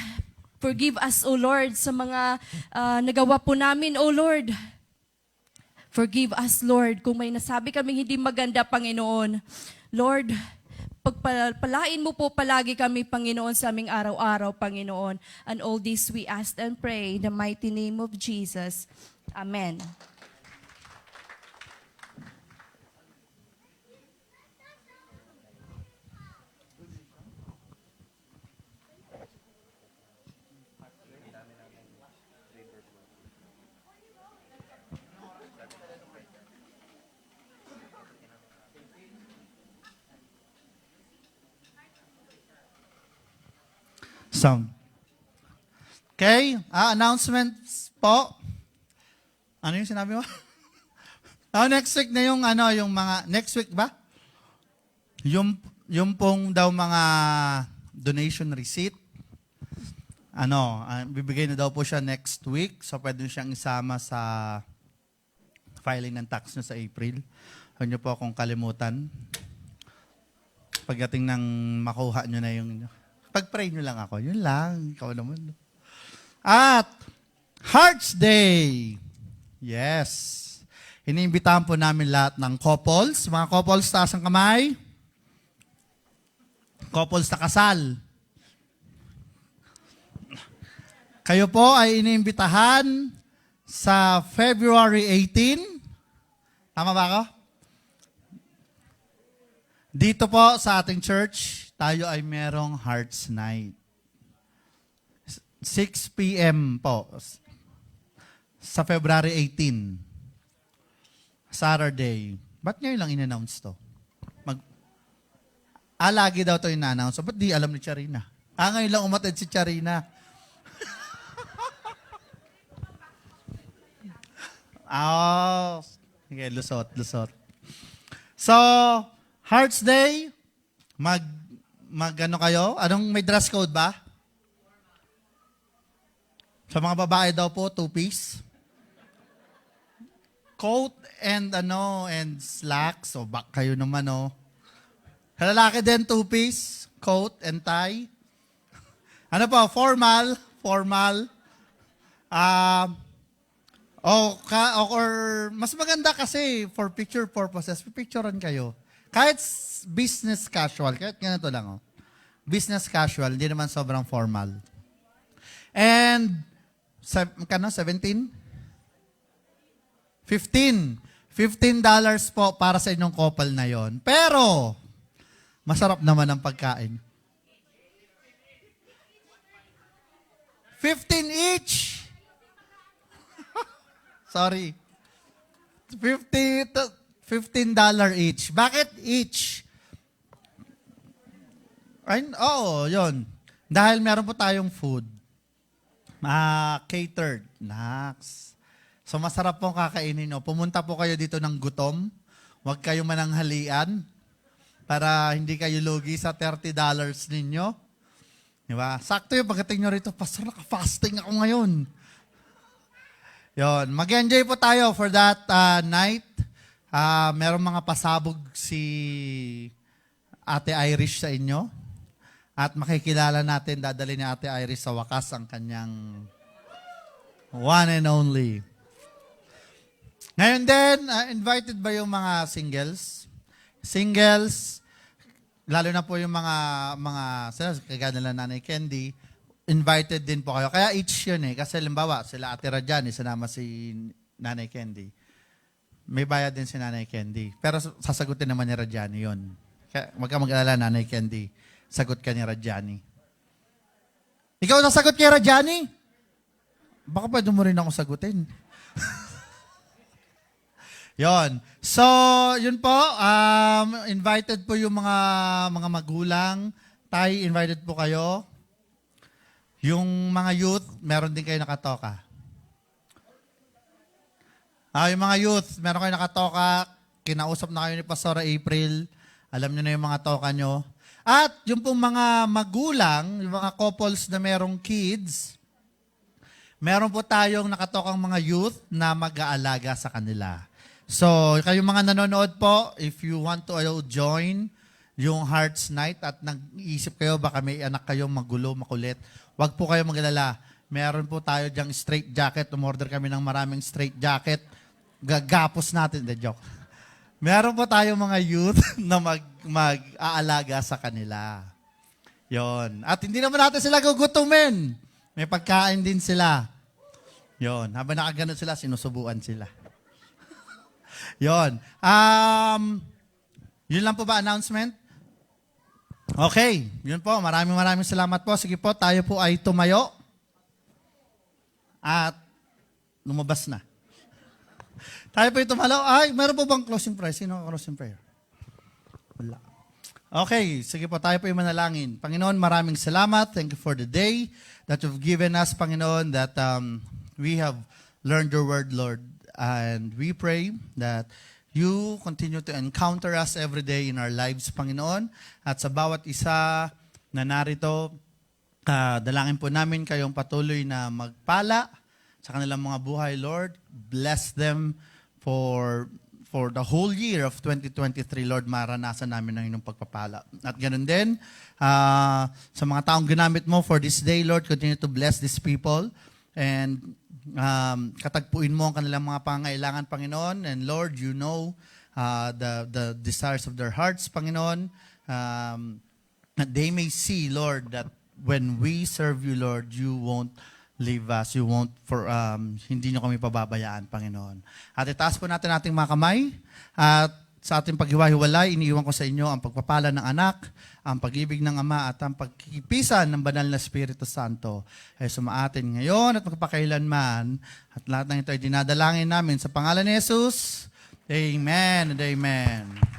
forgive us, O Lord, sa mga nagawa po namin, O Lord. Forgive us, Lord, kung may nasabi kaming hindi maganda, Panginoon. Lord, pagpalain mo po palagi kami, Panginoon, sa aming araw-araw, Panginoon. And all this we ask and pray in the mighty name of Jesus. Amen. Sound. Okay, announcements po. Ano yung sinabi mo? Next week na yung yung mga next week ba? Yung pong daw mga donation receipt. Bibigay na daw po siya next week. So pwede siyang isama sa filing ng tax nyo sa April. Huwag niyo po akong kalimutan. Pagdating ng makuha nyo na yung pag-pray nyo lang ako. Yun lang. Ikaw naman. At Hearts Day. Yes. Iniimbitahan po namin lahat ng couples. Mga couples, taas ang kamay. Couples na kasal. Kayo po ay iniimbitahan sa February 18. Tama ba ako? Dito po sa ating church, tayo ay merong Hearts Night. 6 p.m. po. Sa February 18. Saturday. Ba't ngayon lang in-announce to? Lagi daw to in-announce. Ba't di alam ni Charina? Ngayon lang umatid si Charina. Okay, lusot. So, Hearts Day, ano kayo? Anong may dress code ba? Sa mga babae daw po, 2-piece. Coat and slacks. So, back kayo naman, Sa lalaki din, 2-piece, coat and tie. Ano po, formal. Or mas maganda kasi for picture purposes, pipicturean kayo. Kahit business casual, kahit ganito lang, business casual, hindi naman sobrang formal. And, $17? $15 po para sa inyong couple na yon. Pero, masarap naman ang pagkain. 15 each. Sorry. $15 each. Bakit each? Yun. Dahil meron po tayong food. Catered. Naks. So masarap pong kakainin nyo. Pumunta po kayo dito ng gutom. Huwag kayo mananghalian para hindi kayo lugi sa $30 ninyo. Diba? Sakto yung pagdating nyo rito, Pastor, naka-fasting ako ngayon. Yon, mag-enjoy po tayo for that night. Merong mga pasabog si Ate Irish sa inyo. At makikilala natin, dadali ni Ate Iris sa wakas ang kanyang one and only. Ngayon din, invited ba yung mga singles? Singles, lalo na po yung mga kagaya nila Nanay Candy, invited din po kayo. Kaya each yun Kasi limbawa, sila Ate Rajani, sinama si Nanay Candy. May bayad din si Nanay Candy. Pero sasagutin naman ni Rajani yun. Kaya wag ka mag-alala, Nanay Candy. Sagot ka ni Rajani. Ikaw nasagot kay Rajani? Baka pwede mo rin ako sagutin. Yon. So, yun po. Invited po yung mga magulang. Tay, invited po kayo. Yung mga youth, meron din kayo nakatoka. Yung mga youth, meron kayo nakatoka, kinausap na kayo ni Pastora April, alam nyo na yung mga toka nyo. At yung pong mga magulang, yung mga couples na merong kids, meron po tayong nakatokang mga youth na mag-aalaga sa kanila. So, kayong mga nanonood po, if you want to join yung Hearts Night at nag-iisip kayo, baka may anak kayong magulo, makulit, wag po kayo mag-alala. Meron po tayo diyang straight jacket. Umorder kami ng maraming straight jacket. Gagapos natin. The joke. Meron po tayong mga youth na mag-aalaga sa kanila. Yon. At hindi naman natin sila gugutumin. May pagkain din sila. Yon. Habang nakaganon sila, sinusubuan sila. Yon. Yun lang po ba announcement? Okay. Yun po. Maraming salamat po. Sige po, tayo po ay tumayo. At lumabas na. Tayo po ito malaw. Ay, meron po bang closing prayer? Sino ang closing prayer? Wala. Okay, sige po, tayo po yung manalangin. Panginoon, maraming salamat. Thank you for the day that you've given us, Panginoon, that we have learned your word, Lord. And we pray that you continue to encounter us every day in our lives, Panginoon. At sa bawat isa na narito, dalangin po namin kayong patuloy na magpala sa kanilang mga buhay, Lord. Bless them for the whole year of 2023, Lord. Maranasan namin ang inyong pagpapala. At ganun din, sa mga taong ginamit mo for this day, Lord, continue to bless these people. And katagpuin mo ang kanilang mga pangailangan, Panginoon. And Lord, you know the desires of their hearts, Panginoon. That they may see, Lord, that when we serve you, Lord, you won't leave us. You won't, hindi nyo kami pababayaan, Panginoon. At itaas po natin ating mga kamay. At sa ating paghiwa-hiwalay, iniiwan ko sa inyo ang pagpapala ng anak, ang pag-ibig ng Ama, at ang pagkikipisan ng banal na Espiritu Santo ay sumaatin ngayon at magpakailanman. At lahat ng ito ay dinadalangin namin sa pangalan ni Jesus. Amen and amen.